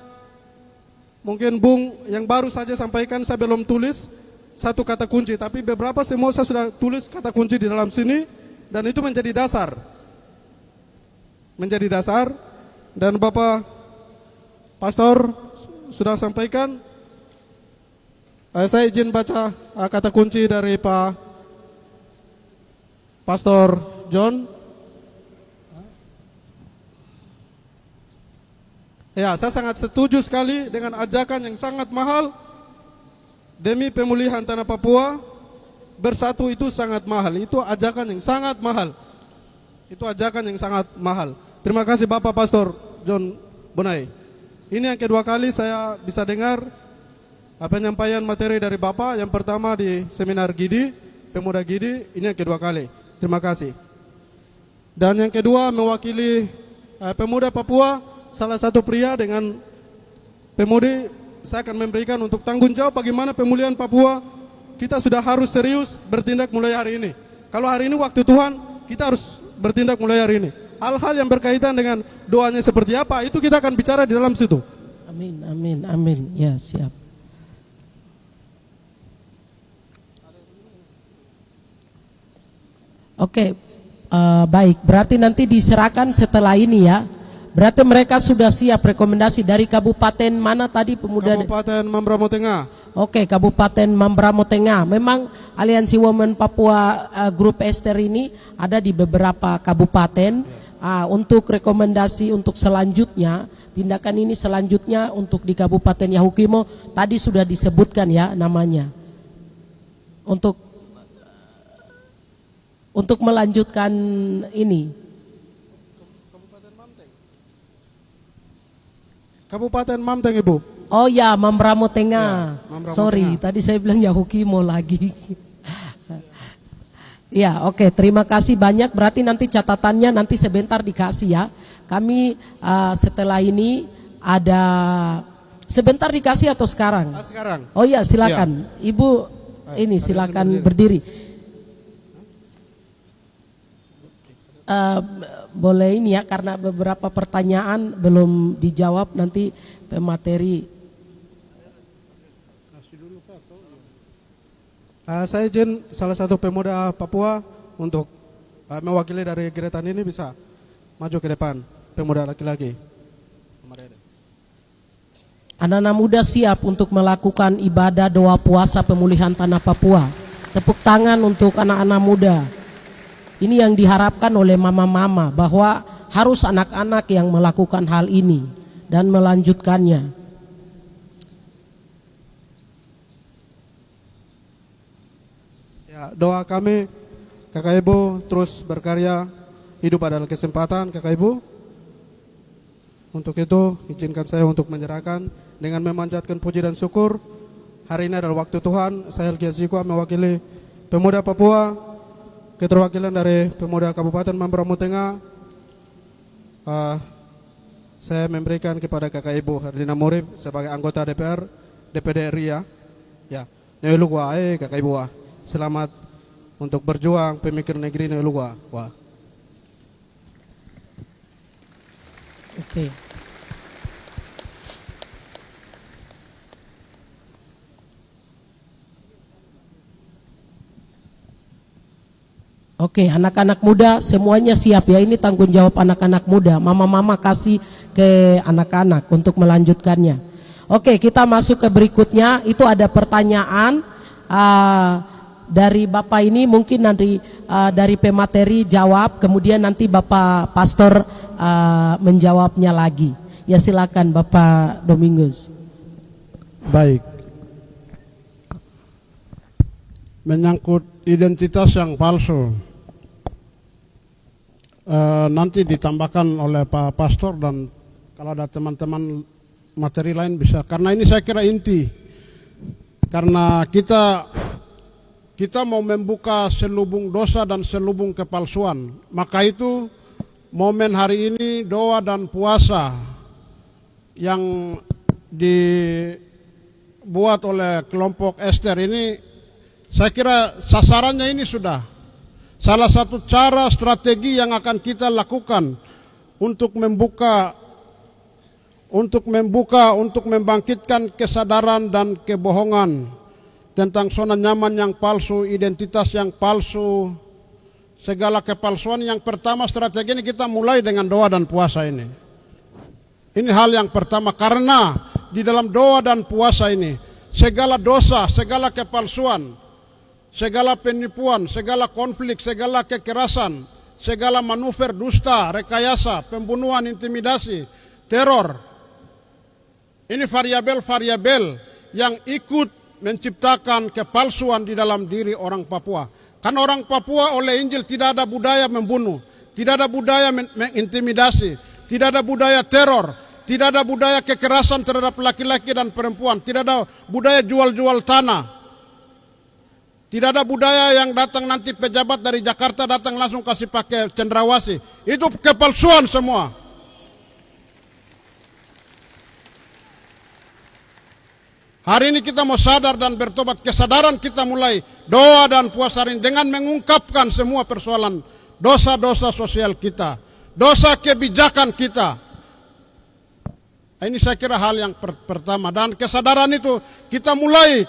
mungkin Bung yang baru saja sampaikan, saya belum tulis satu kata kunci, tapi beberapa semua saya sudah tulis kata kunci di dalam sini, dan itu menjadi dasar. Menjadi dasar, dan Bapak Pastor sudah sampaikan. Saya izin baca kata kunci dari Pak Pastor John. Ya, saya sangat setuju sekali dengan ajakan yang sangat mahal demi pemulihan tanah Papua. Bersatu itu sangat mahal. Itu ajakan yang sangat mahal. Itu ajakan yang sangat mahal. Terima kasih Bapak Pastor John Bonai. Ini yang kedua kali saya bisa dengar penyampaian materi dari Bapak. Yang pertama di seminar Gidi, Pemuda Gidi, ini yang kedua kali. Terima kasih. Dan yang kedua mewakili pemuda Papua, salah satu pria dengan pemudi, saya akan memberikan untuk tanggung jawab bagaimana pemulihan Papua. Kita sudah harus serius bertindak mulai hari ini. Kalau hari ini waktu Tuhan, kita harus bertindak mulai hari ini. Hal-hal yang berkaitan dengan doanya seperti apa, itu kita akan bicara di dalam situ. Amin, amin, amin. Ya, siap. Oke, baik. Berarti nanti diserahkan setelah ini ya. Berarti mereka sudah siap rekomendasi dari kabupaten mana tadi pemuda? Kabupaten Mambramo Tengah. Oke, Kabupaten Mambramo Tengah. Memang Aliansi Women Papua Grup Ester ini ada di beberapa kabupaten. Untuk rekomendasi untuk selanjutnya, tindakan ini selanjutnya untuk di Kabupaten Yahukimo tadi sudah disebutkan ya namanya. Untuk melanjutkan ini. Kabupaten Mamteng, Ibu. Oh ya, Mambramo Tengah. Ya, Mambramo Sorry, Tengah. tadi saya bilang Yahukimo lagi. Ya, oke. Terima kasih banyak. Berarti nanti catatannya nanti sebentar dikasih ya. Kami setelah ini ada sebentar dikasih atau sekarang? Sekarang. Oh ya, silakan. Ibu ini silakan berdiri. Boleh ini ya, karena beberapa pertanyaan belum dijawab, nanti pemateri. Saya izin salah satu pemuda Papua untuk mewakili dari kegiatan ini bisa maju ke depan, pemuda laki-laki. Anak-anak muda siap untuk melakukan ibadah doa puasa pemulihan tanah Papua. Tepuk tangan untuk anak-anak muda. Ini yang diharapkan oleh mama-mama, bahwa harus anak-anak yang melakukan hal ini dan melanjutkannya. Ya, doa kami Kakak Ibu terus berkarya, hidup adalah kesempatan Kakak Ibu. Untuk itu izinkan saya untuk menyerahkan dengan memanjatkan puji dan syukur. Hari ini adalah waktu Tuhan. Saya Elkias Jikwa mewakili pemuda Papua, keterwakilan dari pemuda Kabupaten Mambramo Tengah. Saya memberikan kepada Kakak Ibu Hardina Murib sebagai anggota DPD RI ya. Ya, neulugwa Kakak Ibu wah. Selamat untuk berjuang pemikir negeri neulugwa wah. Oke. Oke, anak-anak muda semuanya siap ya. Ini tanggung jawab anak-anak muda. Mama-mama kasih ke anak-anak untuk melanjutkannya. Oke, kita masuk ke berikutnya. Itu ada pertanyaan dari Bapak ini, mungkin nanti dari pemateri jawab, kemudian nanti Bapak Pastor menjawabnya lagi. Ya silakan Bapak Domingus. Baik. Menyangkut identitas yang palsu, nanti ditambahkan oleh Pak Pastor, dan kalau ada teman-teman materi lain bisa, karena ini saya kira inti, karena kita mau membuka selubung dosa dan selubung kepalsuan. Maka itu momen hari ini doa dan puasa yang dibuat oleh kelompok Ester ini, saya kira sasarannya ini sudah salah satu cara strategi yang akan kita lakukan untuk membangkitkan kesadaran dan kebohongan tentang zona nyaman yang palsu, identitas yang palsu, segala kepalsuan. Yang pertama strategi ini kita mulai dengan doa dan puasa ini. Ini hal yang pertama, karena di dalam doa dan puasa ini segala dosa, segala kepalsuan, segala penipuan, segala konflik, segala kekerasan, segala manuver dusta, rekayasa, pembunuhan, intimidasi, teror, ini variabel-variabel yang ikut menciptakan kepalsuan di dalam diri orang Papua. Karena orang Papua oleh Injil tidak ada budaya membunuh, tidak ada budaya mengintimidasi, tidak ada budaya teror, tidak ada budaya kekerasan terhadap laki-laki dan perempuan, tidak ada budaya jual-jual tanah, tidak ada budaya yang datang nanti pejabat dari Jakarta datang langsung kasih pakai cendrawasih. Itu kepalsuan semua. Hari ini kita mau sadar dan bertobat. Kesadaran kita mulai doa dan puasa hari ini dengan mengungkapkan semua persoalan dosa-dosa sosial kita, dosa kebijakan kita. Ini saya kira hal yang pertama. Dan kesadaran itu kita mulai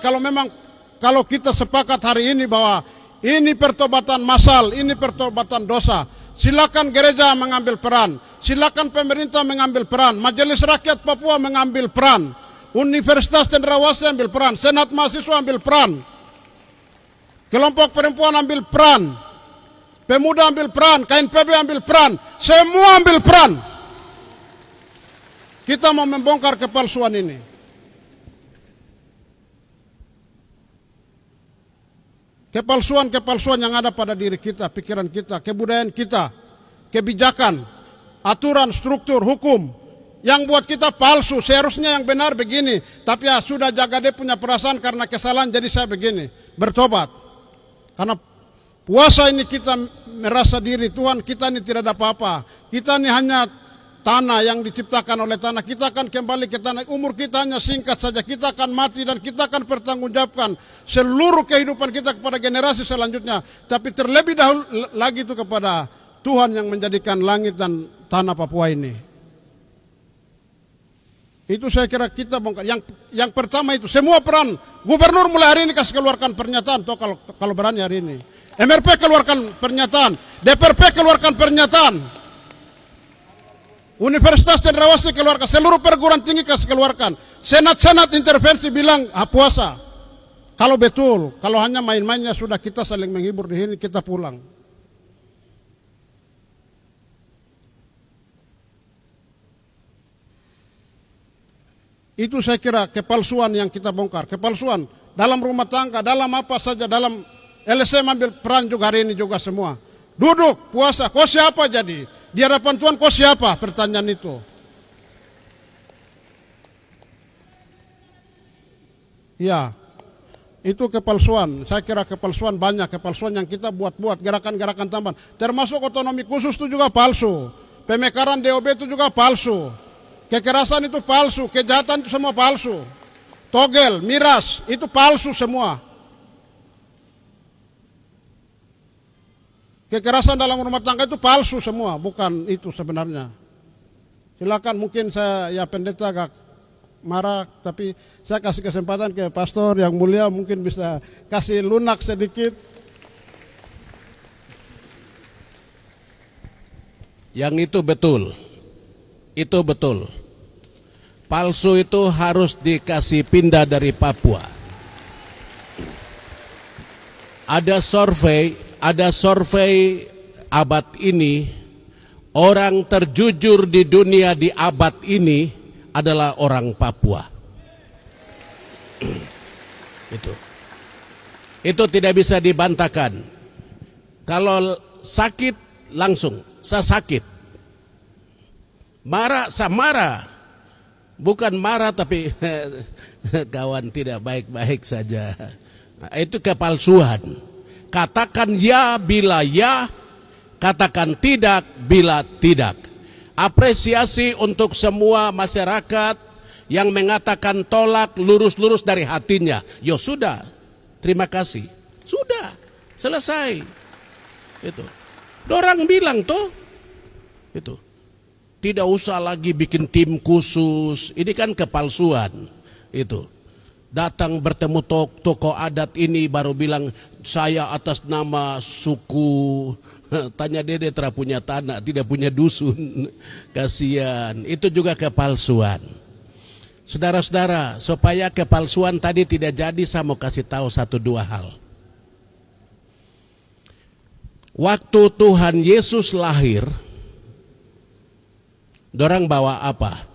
kalau kita sepakat hari ini bahwa ini pertobatan massal, ini pertobatan dosa. Silakan gereja mengambil peran, silakan pemerintah mengambil peran, Majelis Rakyat Papua mengambil peran, Universitas Cendrawasih ambil peran, Senat Mahasiswa ambil peran, kelompok perempuan ambil peran, pemuda ambil peran, KNPB ambil peran, semua ambil peran. Kita mau membongkar kepalsuan ini. Kepalsuan yang ada pada diri kita, pikiran kita, kebudayaan kita, kebijakan, aturan, struktur, hukum yang buat kita palsu. Seharusnya yang benar begini, tapi ya sudah jaga dia punya perasaan karena kesalahan jadi saya begini. Bertobat. Karena puasa ini kita merasa diri Tuhan kita ini tidak ada apa-apa. Kita ini hanya tanah yang diciptakan oleh tanah. Kita akan kembali ke tanah. Umur kita hanya singkat saja. Kita akan mati dan kita akan pertanggungjawabkan seluruh kehidupan kita kepada generasi selanjutnya. Tapi terlebih dahulu lagi itu kepada Tuhan yang menjadikan langit dan tanah Papua ini. Itu saya kira kita bongkar. Yang pertama itu semua peran. Gubernur mulai hari ini kasih keluarkan pernyataan. Toh kalau berani hari ini. MRP keluarkan pernyataan. DPRP keluarkan pernyataan. Universitas Cendrawasih keluarkan, seluruh perguruan tinggi kasih keluarkan. Senat intervensi bilang puasa. Kalau betul, kalau hanya main-mainnya sudah kita saling menghibur di sini, kita pulang. Itu saya kira kepalsuan yang kita bongkar. Kepalsuan dalam rumah tangga, dalam apa saja, dalam LSM ambil peran juga hari ini juga semua. Duduk, puasa, kau siapa jadi? Di hadapan Tuhan kau siapa? Pertanyaan itu. Ya, itu kepalsuan. Saya kira kepalsuan banyak. Kepalsuan yang kita buat-buat. Gerakan-gerakan tambahan. Termasuk otonomi khusus itu juga palsu. Pemekaran DOB itu juga palsu. Kekerasan itu palsu. Kejahatan itu semua palsu. Togel, miras, itu palsu semua. Kekerasan dalam rumah tangga itu palsu semua, bukan itu sebenarnya. Silakan, mungkin saya ya pendeta agak marah, tapi saya kasih kesempatan ke pastor yang mulia, mungkin bisa kasih lunak sedikit. Yang itu betul. Palsu itu harus dikasih pindah dari Papua. Ada survei abad ini, orang terjujur di dunia di abad ini adalah orang Papua. Itu tidak bisa dibantahkan. Kalau sakit langsung, saya sakit. Marah, saya marah. Bukan marah tapi kawan tidak baik-baik saja. Nah, itu kepalsuan. Katakan ya bila ya, katakan tidak bila tidak. Apresiasi untuk semua masyarakat yang mengatakan tolak lurus-lurus dari hatinya. Ya sudah, terima kasih. Sudah, selesai. Itu. Dorang bilang toh, itu. Tidak usah lagi bikin tim khusus. Ini kan kepalsuan. Itu. Datang bertemu tokoh adat ini baru bilang saya atas nama suku. Tanya dia tidak punya tanah, tidak punya dusun. Kasihan. Itu juga kepalsuan. Saudara-saudara, supaya kepalsuan tadi tidak jadi, saya mau kasih tahu 1-2 hal. Waktu Tuhan Yesus lahir, dorang bawa apa?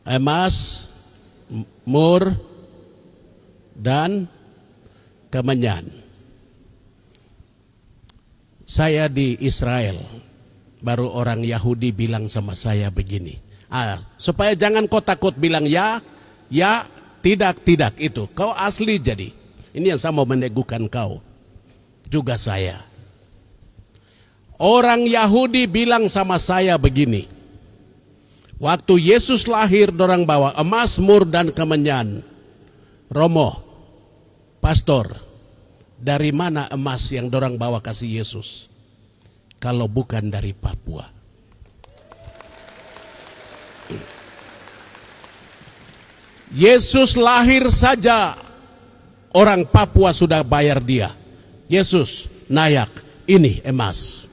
Emas, mur, dan kemenyan. Saya di Israel, baru orang Yahudi bilang sama saya begini, Supaya jangan kau takut bilang ya, ya, tidak itu. Kau asli jadi. Ini yang saya mau meneguhkan kau. Juga saya. Orang Yahudi bilang sama saya begini. Waktu Yesus lahir, dorang bawa emas, mur, dan kemenyan. Romo, pastor, dari mana emas yang dorang bawa kasih Yesus? Kalau bukan dari Papua. Yesus lahir saja, orang Papua sudah bayar dia. Yesus, nayak, ini emas.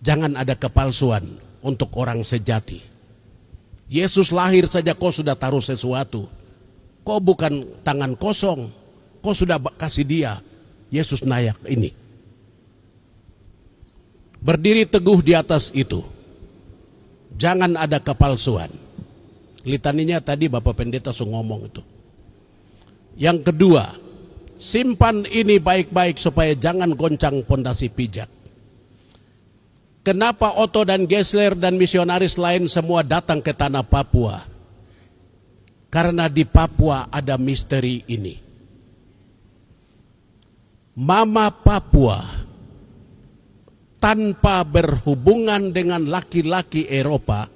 Jangan ada kepalsuan untuk orang sejati. Yesus lahir saja kau sudah taruh sesuatu. Kau bukan tangan kosong. Kau sudah kasih dia. Yesus nayak ini. Berdiri teguh di atas itu. Jangan ada kepalsuan. Litaninya tadi Bapak Pendeta sudah ngomong itu. Yang kedua, simpan ini baik-baik supaya jangan goncang pondasi pijak. Kenapa Otto dan Gessler dan misionaris lain semua datang ke tanah Papua? Karena di Papua ada misteri ini. Mama Papua tanpa berhubungan dengan laki-laki Eropa,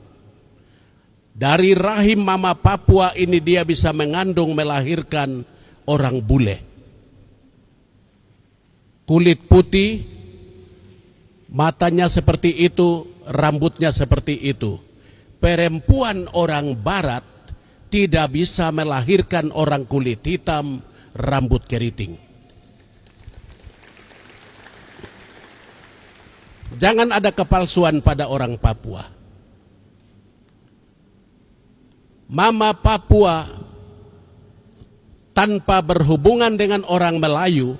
dari rahim Mama Papua ini dia bisa mengandung melahirkan orang bule. Kulit putih, matanya seperti itu, rambutnya seperti itu. Perempuan orang barat tidak bisa melahirkan orang kulit hitam, rambut keriting. Jangan ada kepalsuan pada orang Papua. Mama Papua tanpa berhubungan dengan orang Melayu,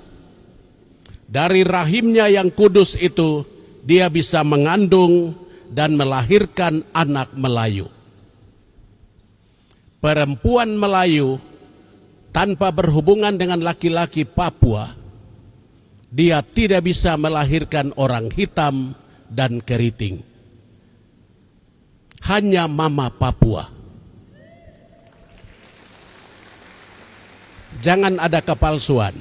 dari rahimnya yang kudus itu, dia bisa mengandung dan melahirkan anak Melayu. Perempuan Melayu tanpa berhubungan dengan laki-laki Papua, dia tidak bisa melahirkan orang hitam dan keriting. Hanya Mama Papua. Jangan ada kepalsuan.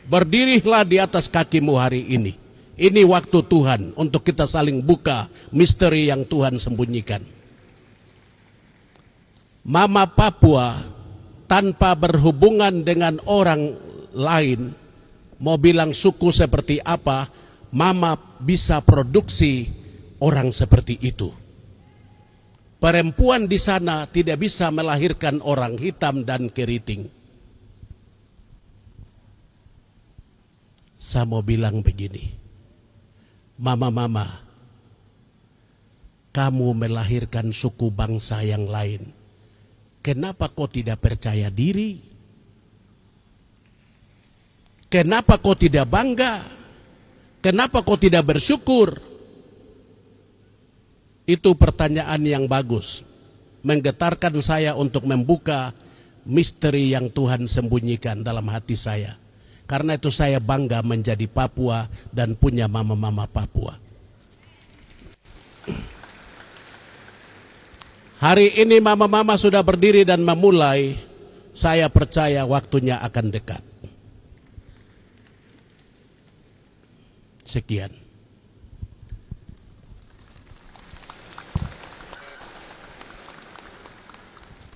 Berdirilah di atas kakimu hari ini. Ini waktu Tuhan untuk kita saling buka misteri yang Tuhan sembunyikan. Mama Papua tanpa berhubungan dengan orang lain, mau bilang suku seperti apa, Mama bisa produksi orang seperti itu. Perempuan di sana tidak bisa melahirkan orang hitam dan keriting. Saya mau bilang begini. Mama-mama, kamu melahirkan suku bangsa yang lain. Kenapa kau tidak percaya diri? Kenapa kau tidak bangga? Kenapa kau tidak bersyukur? Itu pertanyaan yang bagus. Menggetarkan saya untuk membuka misteri yang Tuhan sembunyikan dalam hati saya. Karena itu saya bangga menjadi Papua dan punya mama-mama Papua. Hari ini mama-mama sudah berdiri dan memulai. Saya percaya waktunya akan dekat. Sekian.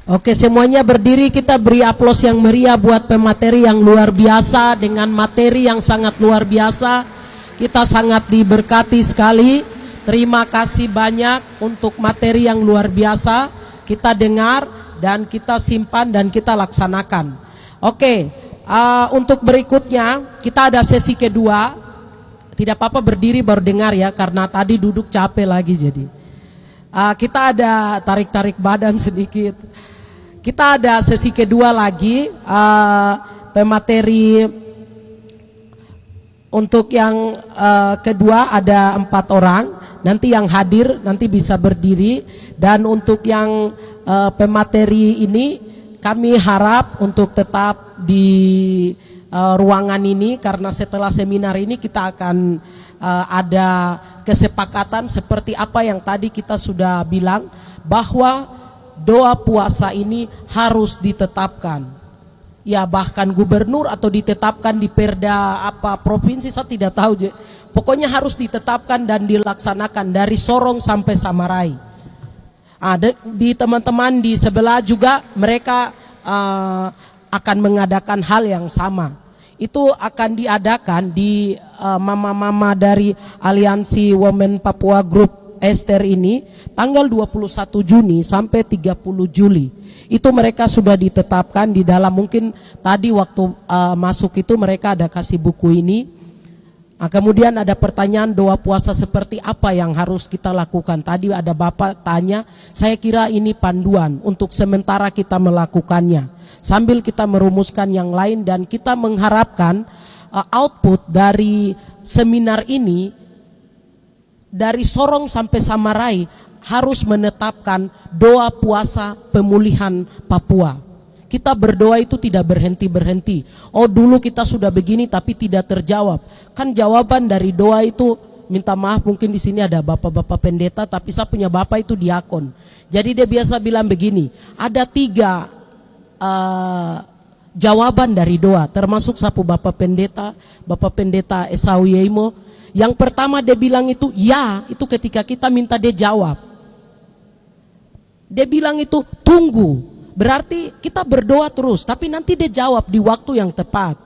Oke, semuanya berdiri, kita beri aplaus yang meriah buat pemateri yang luar biasa dengan materi yang sangat luar biasa. Kita sangat diberkati sekali. Terima kasih banyak untuk materi yang luar biasa. Kita dengar dan kita simpan dan kita laksanakan. Oke, untuk berikutnya kita ada sesi kedua. Tidak apa-apa berdiri baru dengar ya, karena tadi duduk capek lagi jadi. Kita ada tarik-tarik badan sedikit. Kita ada sesi kedua lagi, pemateri untuk yang kedua ada 4 orang. Nanti yang hadir nanti bisa berdiri. Dan untuk yang pemateri ini kami harap untuk tetap di ruangan ini, karena setelah seminar ini kita akan ada kesepakatan seperti apa yang tadi kita sudah bilang, bahwa doa puasa ini harus ditetapkan. Ya, bahkan gubernur atau ditetapkan di perda apa provinsi, saya tidak tahu. Pokoknya harus ditetapkan dan dilaksanakan dari Sorong sampai Samarai. Di teman-teman di sebelah juga mereka akan mengadakan hal yang sama. Itu akan diadakan di mama-mama dari Aliansi Women Papua Group Ester ini tanggal 21 Juni sampai 30 Juli. Itu mereka sudah ditetapkan di dalam, mungkin tadi waktu masuk itu mereka ada kasih buku ini. Kemudian ada pertanyaan doa puasa seperti apa yang harus kita lakukan. Tadi ada Bapak tanya, saya kira ini panduan untuk sementara kita melakukannya. Sambil kita merumuskan yang lain, dan kita mengharapkan output dari seminar ini dari Sorong sampai Samarai harus menetapkan doa puasa pemulihan Papua. Kita berdoa itu tidak berhenti-berhenti. Oh, dulu kita sudah begini tapi tidak terjawab. Kan jawaban dari doa itu, minta maaf mungkin di sini ada bapak-bapak pendeta, tapi saya punya bapak itu diakon. Jadi dia biasa bilang begini, ada 3 jawaban dari doa, termasuk sapu Bapak Pendeta Esau Yeimo. Yang pertama dia bilang itu ya, itu ketika kita minta dia jawab. Dia bilang itu tunggu, berarti kita berdoa terus, tapi nanti dia jawab di waktu yang tepat.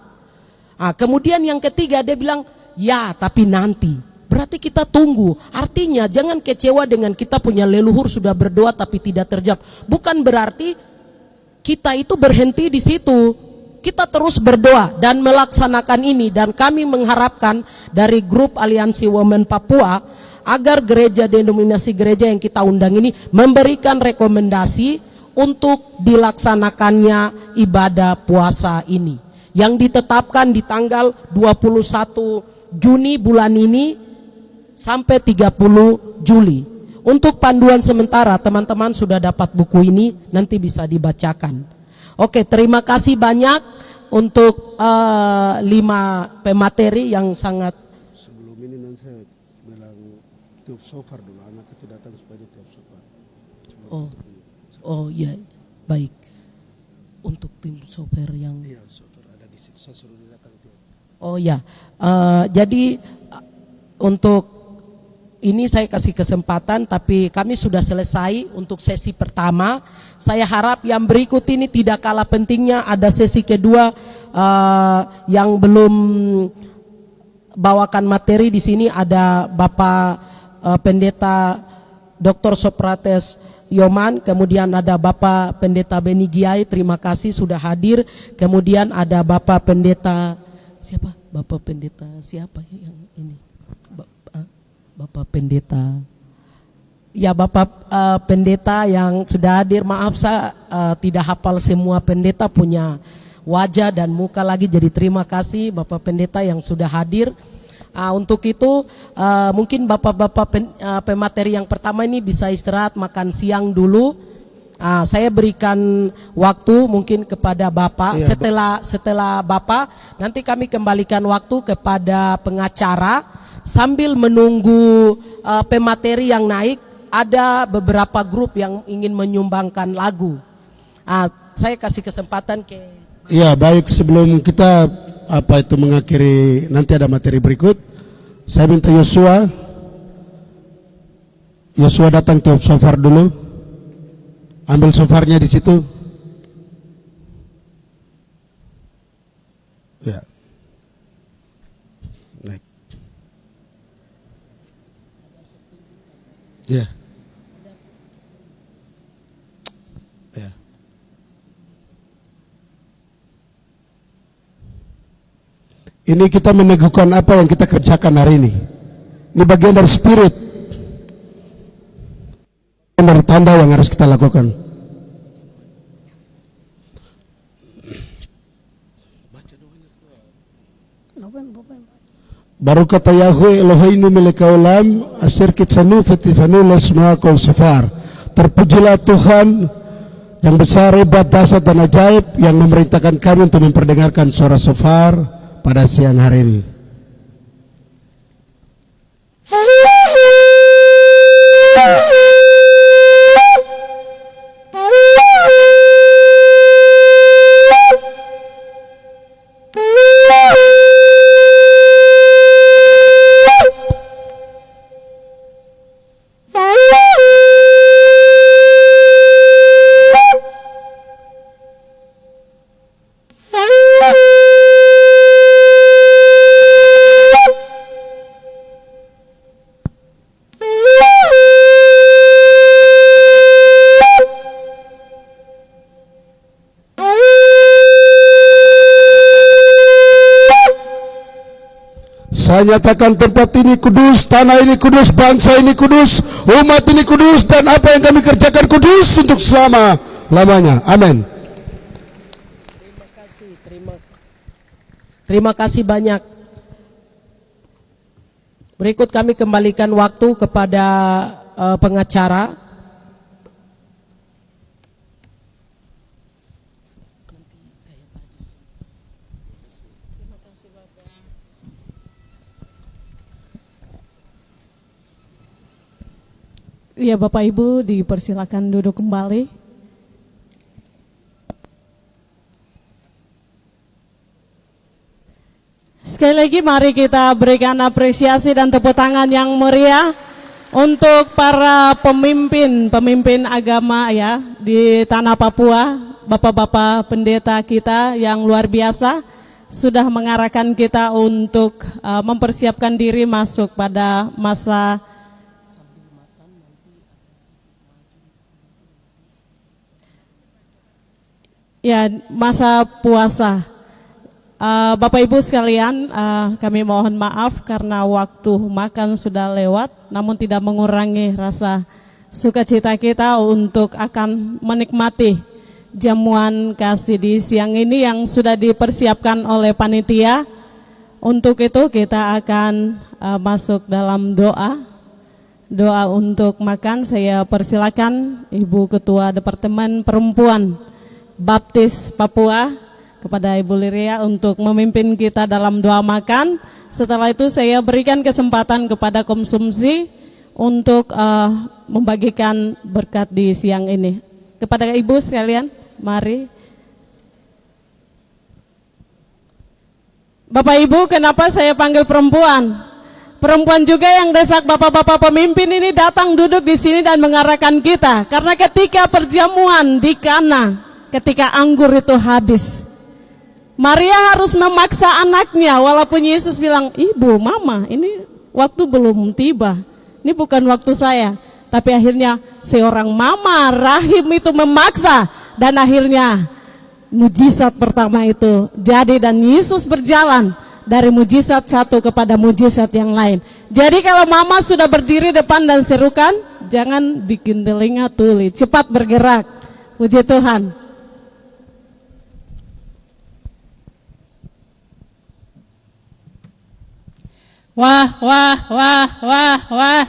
Kemudian yang ketiga dia bilang ya, tapi nanti. Berarti kita tunggu. Artinya jangan kecewa dengan kita punya leluhur sudah berdoa tapi tidak terjawab. Bukan berarti kita itu berhenti di situ. Kita terus berdoa dan melaksanakan ini, dan kami mengharapkan dari grup Aliansi Women Papua agar gereja denominasi gereja yang kita undang ini memberikan rekomendasi untuk dilaksanakannya ibadah puasa ini yang ditetapkan di tanggal 21 Juni bulan ini sampai 30 Juli. Untuk panduan sementara teman-teman sudah dapat buku ini, nanti bisa dibacakan. Oke, terima kasih banyak untuk 5 pemateri yang sangat. Sebelum ini nanti saya bilang tiup shofar dulu, anak itu datang supaya tiup shofar. Oh iya, baik. Untuk tim shofar yang. Iya, shofar ada di situ, saya suruh dia datang tiup. Oh ya, jadi untuk ini saya kasih kesempatan, tapi kami sudah selesai untuk sesi pertama. Saya harap yang berikut ini tidak kalah pentingnya, ada sesi kedua yang belum bawakan materi di sini. Ada Bapak Pendeta Dr. Sokrates Yoman, kemudian ada Bapak Pendeta Beni Giai, terima kasih sudah hadir. Kemudian ada Bapak Pendeta siapa? Bapak Pendeta siapa yang ini? Bapak Pendeta, ya Bapak Pendeta yang sudah hadir. Maaf saya tidak hafal semua pendeta punya wajah dan muka lagi, jadi terima kasih Bapak Pendeta yang sudah hadir. Untuk itu mungkin bapak-bapak pemateri yang pertama ini bisa istirahat makan siang dulu. Saya berikan waktu mungkin kepada Bapak. Iya, setelah Bapak nanti kami kembalikan waktu kepada pengacara. Sambil menunggu pemateri yang naik, ada beberapa grup yang ingin menyumbangkan lagu. Saya kasih kesempatan ke. Ya, baik, sebelum kita mengakhiri, nanti ada materi berikut. Saya minta Yosua datang tiup shofar dulu. Ambil shofarnya di situ. Ya. Naik. Ya. Ya. Ini kita meneguhkan apa yang kita kerjakan hari ini. Ini bagian dari spirit, dari tanda yang harus kita lakukan. Baru kata Yahweh Eloheinu melek olam asir kitsanu fetifanu lesmua kol sofar. Terpujilah Tuhan yang besar, hebat, dahsyat dan ajaib, yang memerintahkan kami untuk memperdengarkan suara sofar pada siang hari ini. Saya nyatakan tempat ini kudus, tanah ini kudus, bangsa ini kudus, umat ini kudus, dan apa yang kami kerjakan kudus untuk selama-lamanya. Amin. Terima kasih banyak. Berikut kami kembalikan waktu kepada pengacara. Ya, Bapak Ibu dipersilakan duduk kembali. Sekali lagi mari kita berikan apresiasi dan tepuk tangan yang meriah untuk para pemimpin agama ya di tanah Papua, Bapak-bapak pendeta kita yang luar biasa sudah mengarahkan kita untuk mempersiapkan diri masuk pada masa masa puasa. Bapak Ibu sekalian, kami mohon maaf karena waktu makan sudah lewat, namun tidak mengurangi rasa sukacita kita untuk akan menikmati jamuan kasih di siang ini yang sudah dipersiapkan oleh panitia. Untuk itu kita akan masuk dalam doa untuk makan. Saya persilakan Ibu Ketua Departemen Perempuan Baptis Papua kepada Ibu Liria untuk memimpin kita dalam doa makan. Setelah itu saya berikan kesempatan kepada konsumsi untuk membagikan berkat di siang ini. Kepada Ibu sekalian, mari. Bapak Ibu, kenapa saya panggil perempuan? Perempuan juga yang desak bapak-bapak pemimpin ini datang duduk di sini dan mengarahkan kita. Karena ketika perjamuan di Kana, ketika anggur itu habis, Maria harus memaksa anaknya, walaupun Yesus bilang, "Ibu, mama, ini waktu belum tiba, ini bukan waktu saya." Tapi akhirnya seorang mama rahim itu memaksa, dan akhirnya mujizat pertama itu jadi, dan Yesus berjalan dari mujizat satu kepada mujizat yang lain. Jadi kalau mama sudah berdiri depan dan serukan, jangan bikin telinga tuli, cepat bergerak. Puji Tuhan. Wah, wah, wah, wah, wah.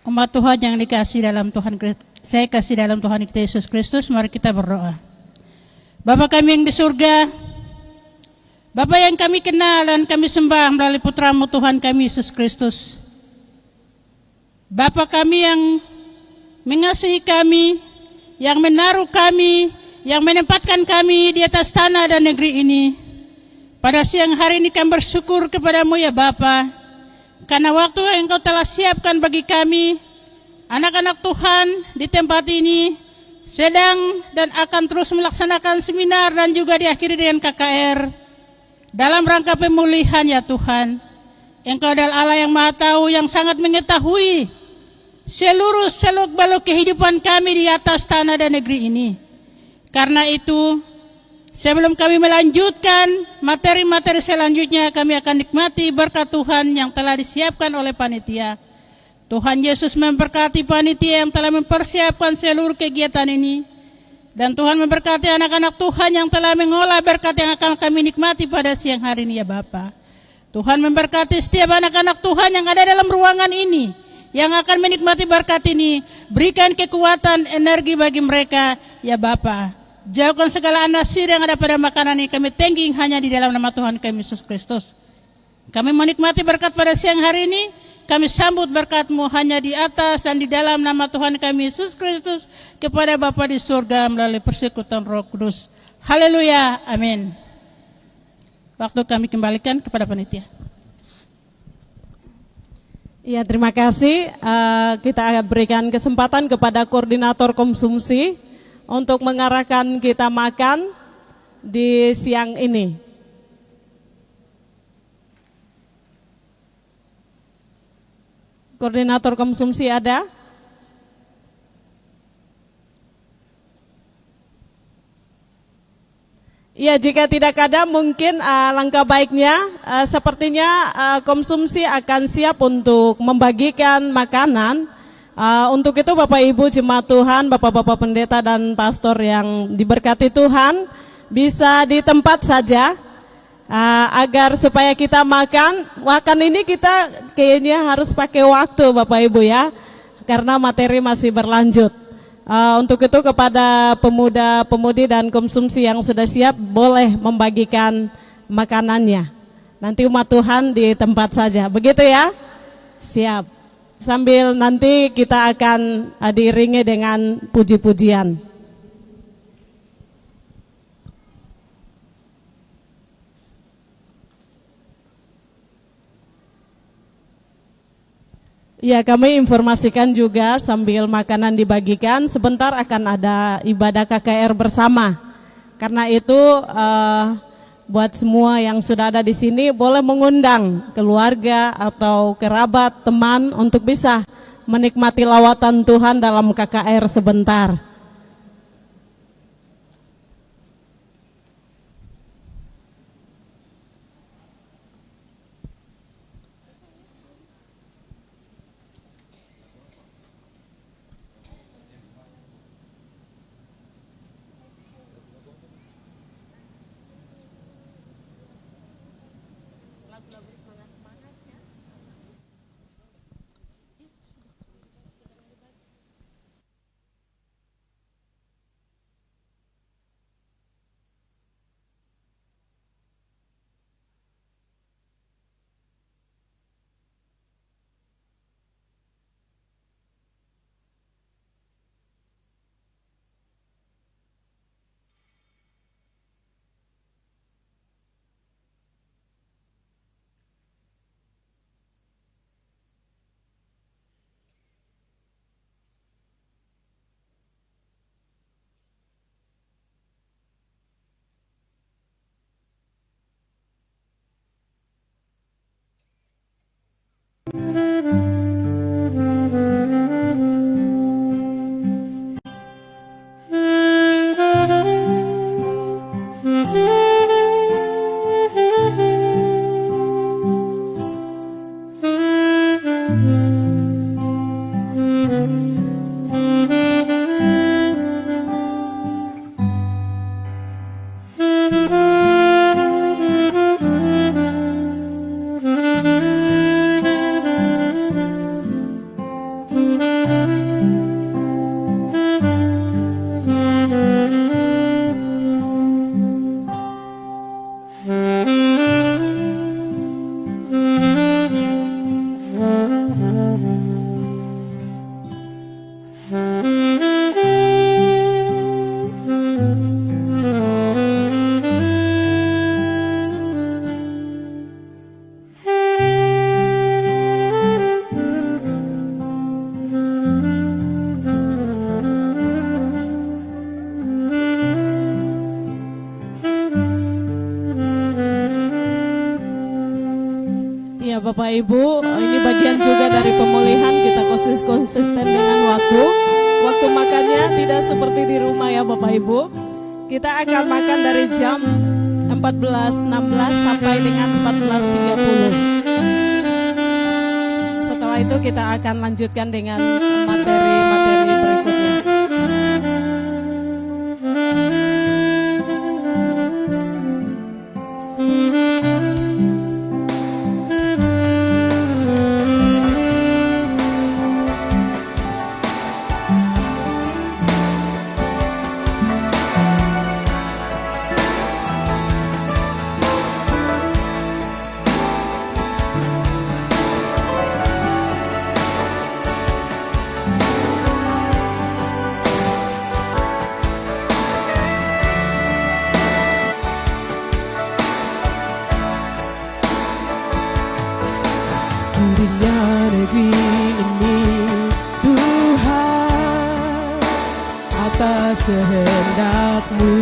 Umat Tuhan yang dikasih dalam Tuhan, saya kasih dalam Tuhan kita Yesus Kristus, mari kita berdoa. Bapa kami yang di surga, Bapa yang kami kenal dan kami sembah melalui putramu Tuhan kami Yesus Kristus. Bapa kami yang mengasihi kami, yang menaruh kami, yang menempatkan kami di atas tanah dan negeri ini. Pada siang hari ini kami bersyukur kepadamu ya Bapa, karena waktu yang Engkau telah siapkan bagi kami, anak-anak Tuhan di tempat ini, sedang dan akan terus melaksanakan seminar dan juga diakhiri dengan KKR, dalam rangka pemulihan ya Tuhan. Engkau adalah Allah yang Maha Tahu, yang sangat mengetahui seluruh seluk-beluk kehidupan kami di atas tanah dan negeri ini. Karena itu, sebelum kami melanjutkan materi-materi selanjutnya, kami akan nikmati berkat Tuhan yang telah disiapkan oleh panitia. Tuhan Yesus memberkati panitia yang telah mempersiapkan seluruh kegiatan ini. Dan Tuhan memberkati anak-anak Tuhan yang telah mengolah berkat yang akan kami nikmati pada siang hari ini ya Bapa. Tuhan memberkati setiap anak-anak Tuhan yang ada dalam ruangan ini, yang akan menikmati berkat ini. Berikan kekuatan, energi bagi mereka ya Bapa. Jauhkan segala anasir yang ada pada makanan ini, kami thanking hanya di dalam nama Tuhan kami Yesus Kristus. Kami menikmati berkat pada siang hari ini. Kami sambut berkat-Mu hanya di atas dan di dalam nama Tuhan kami Yesus Kristus kepada Bapa di surga melalui persekutuan Roh Kudus. Haleluya, amin. Waktu kami kembalikan kepada panitia. Ya, terima kasih. Kita berikan kesempatan kepada koordinator konsumsi untuk mengarahkan kita makan di siang ini. Koordinator konsumsi ada? Ya, jika tidak ada mungkin langkah baiknya sepertinya konsumsi akan siap untuk membagikan makanan. Untuk itu Bapak Ibu jemaat Tuhan, Bapak-bapak pendeta dan pastor yang diberkati Tuhan bisa di tempat saja agar supaya kita makan ini kita kayaknya harus pakai waktu Bapak Ibu ya, karena materi masih berlanjut. Untuk itu kepada pemuda-pemudi dan konsumsi yang sudah siap boleh membagikan makanannya. Nanti umat Tuhan di tempat saja, begitu ya? Siap. Sambil nanti kita akan diiringi dengan puji-pujian. Ya, kami informasikan juga sambil makanan dibagikan, sebentar akan ada ibadah KKR bersama. Karena itu buat semua yang sudah ada di sini boleh mengundang keluarga atau kerabat, teman untuk bisa menikmati lawatan Tuhan dalam KKR sebentar. Bapak Ibu, ini bagian juga dari pemulihan, kita konsisten dengan waktu makannya tidak seperti di rumah ya Bapak Ibu. Kita akan makan dari jam 14.16 sampai dengan 14.30. Setelah itu kita akan lanjutkan dengan materi-materi berikutnya. kehendak-Mu.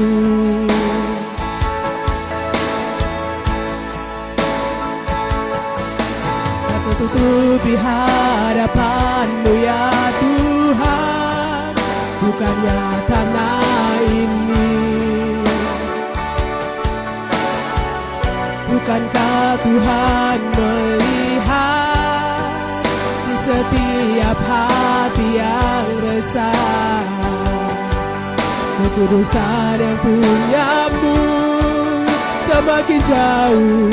Aku tutupi hadapan-Mu ya Tuhan, bukannya tanah ini. Bukankah Tuhan melihat di setiap hati yang resah, kekudusan yang punya-Mu semakin jauh,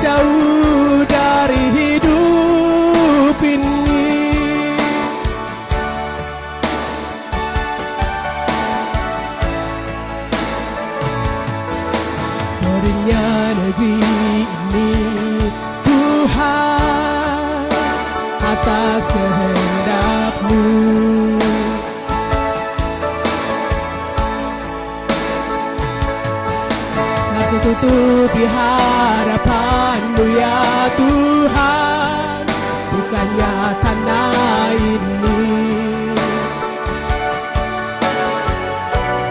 jauh dari hidup ini. Berinya negeri ini Tuhan atas kehendak-Mu. Aku tutupi hadapan-Mu ya Tuhan, bukannya tanah ini.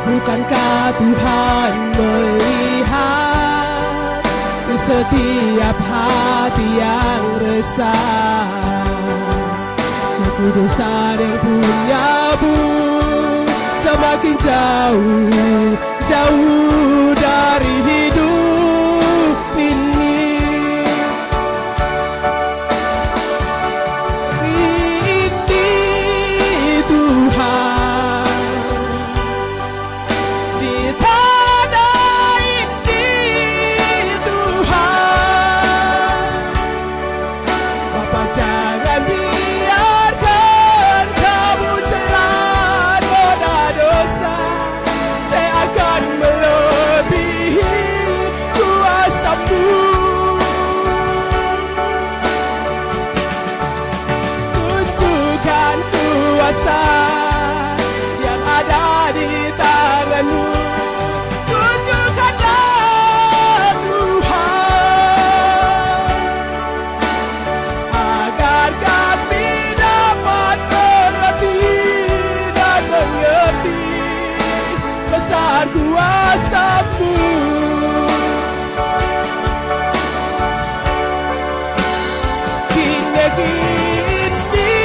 Bukankah Tuhan melihat di setiap hati yang resah, kekudusan yang punya-Mu semakin jauh, jauh dari hidup ini. Ini Tuhan, di tanah ini Tuhan, Bapa jangan biarkan Kamu telan noda dosa. Saya akan melebihi kuasa-Mu. Tunjukkan kuasa yang ada di tangan-Mu. Tunjukkanlah Tuhan, agar kami dapat mengerti dan mengerti besar kuasa-Mu. Di negeri ini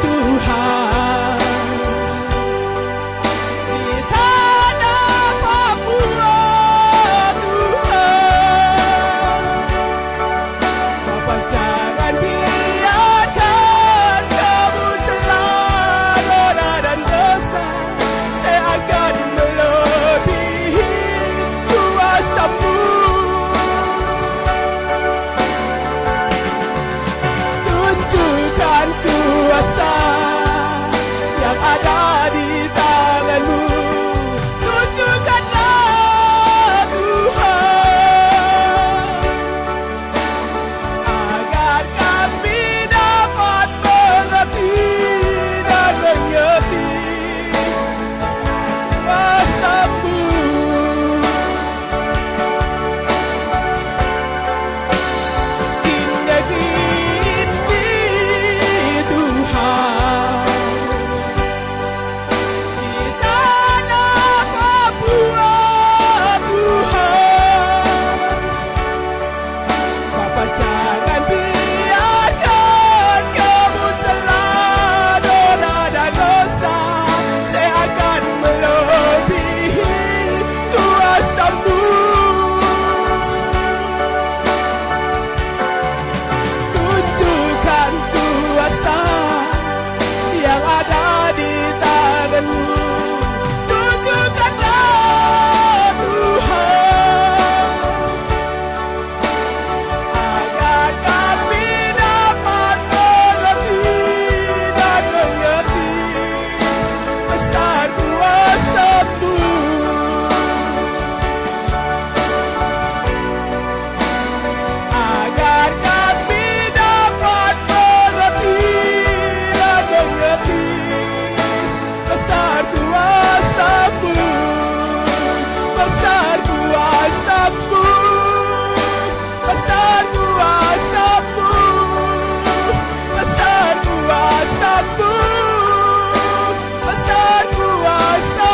Tuhan, di tanah Papua Tuhan, Bapa jangan biarkan Kamu telan noda dan dosa. Saya akan melebihi kuasa-Mu. Tunjukkan kuasa yang ada di tangan-Mu. Tunjukkanlah Tuhan, agar kami dapat mengerti dan mengerti kuasa-Mu. Di negeri ini Tuhan, di tanah Papua Tuhan, Bapa jangan biarkan Kamu telan noda dan dosa. Saya akan melebihi kuasa-Mu. Tunjukkan kuasa yang ada di tangan-Mu. Tunjukkanlah Tuhan, agar kami dapat mengerti dan mengerti besar kuasa-Mu. Agar kami dapat mengerti dan mengerti besar kuasa-Mu. Besar kuasa-Mu. Besar kuasa-Mu. Besar kuasa-Mu. Besar kuasa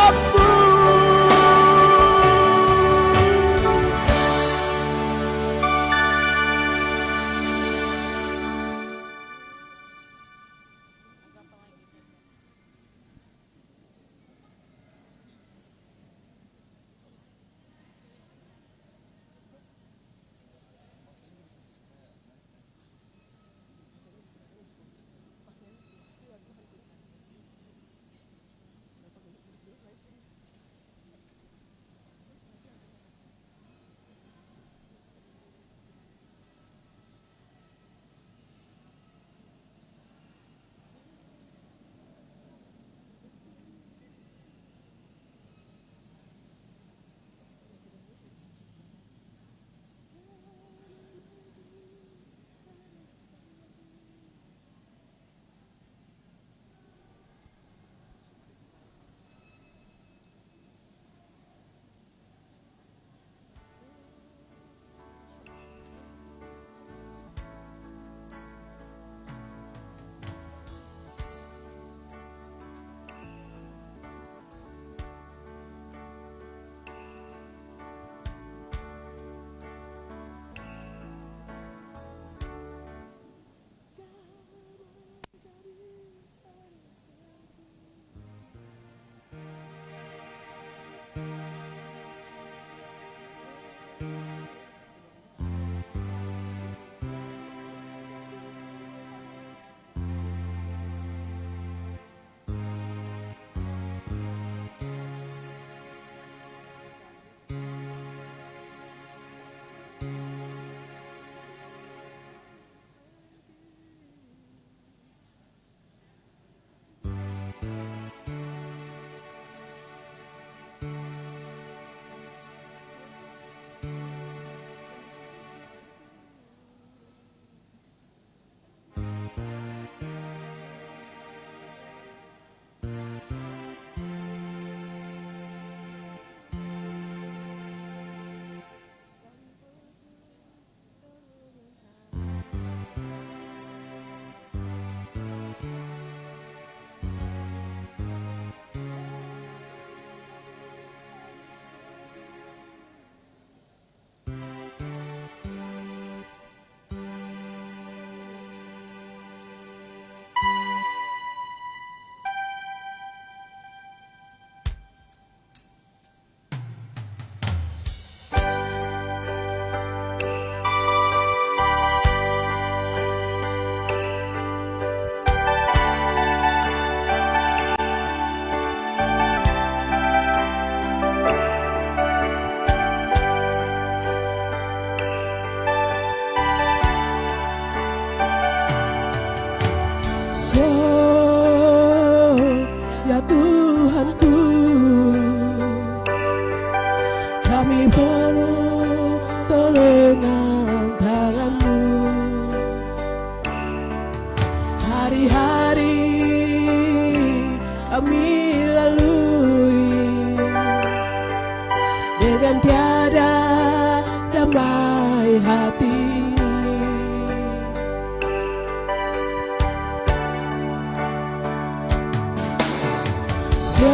Sion,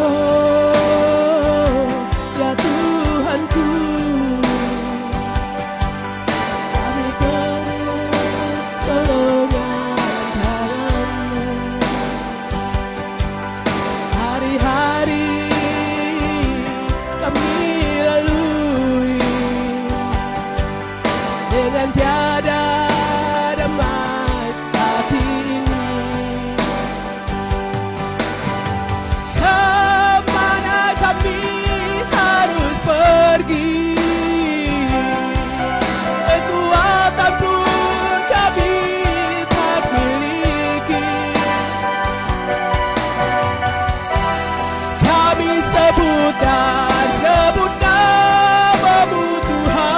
ya Tuhanku, kami pertolongan tangan-Mu. Hari-hari kami lalui dengan tiada damai hati ini. Kemana kami harus pergi? Kekuatan pun kami tak miliki. Kami sebut dan sebut nama-Mu Tuhan.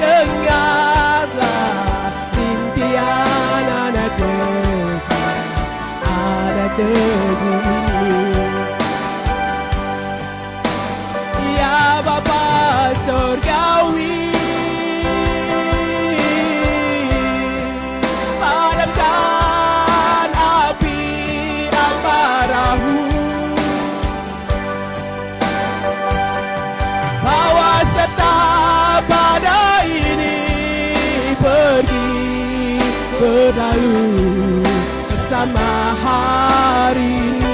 Dengarlah rintihan anak kecil, anak debu. Ya Bapa Surgawi, padamkan api amarah-Mu. Bawa serta pada ini pergi berlalu bersama hari ini.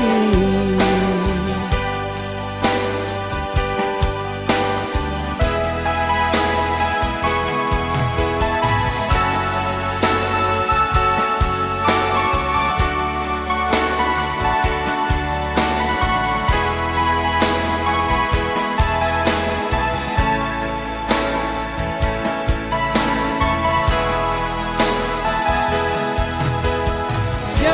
Sion,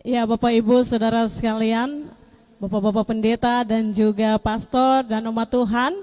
Ya, Bapak Ibu, Saudara sekalian, Bapak-bapak pendeta dan juga pastor dan umat Tuhan,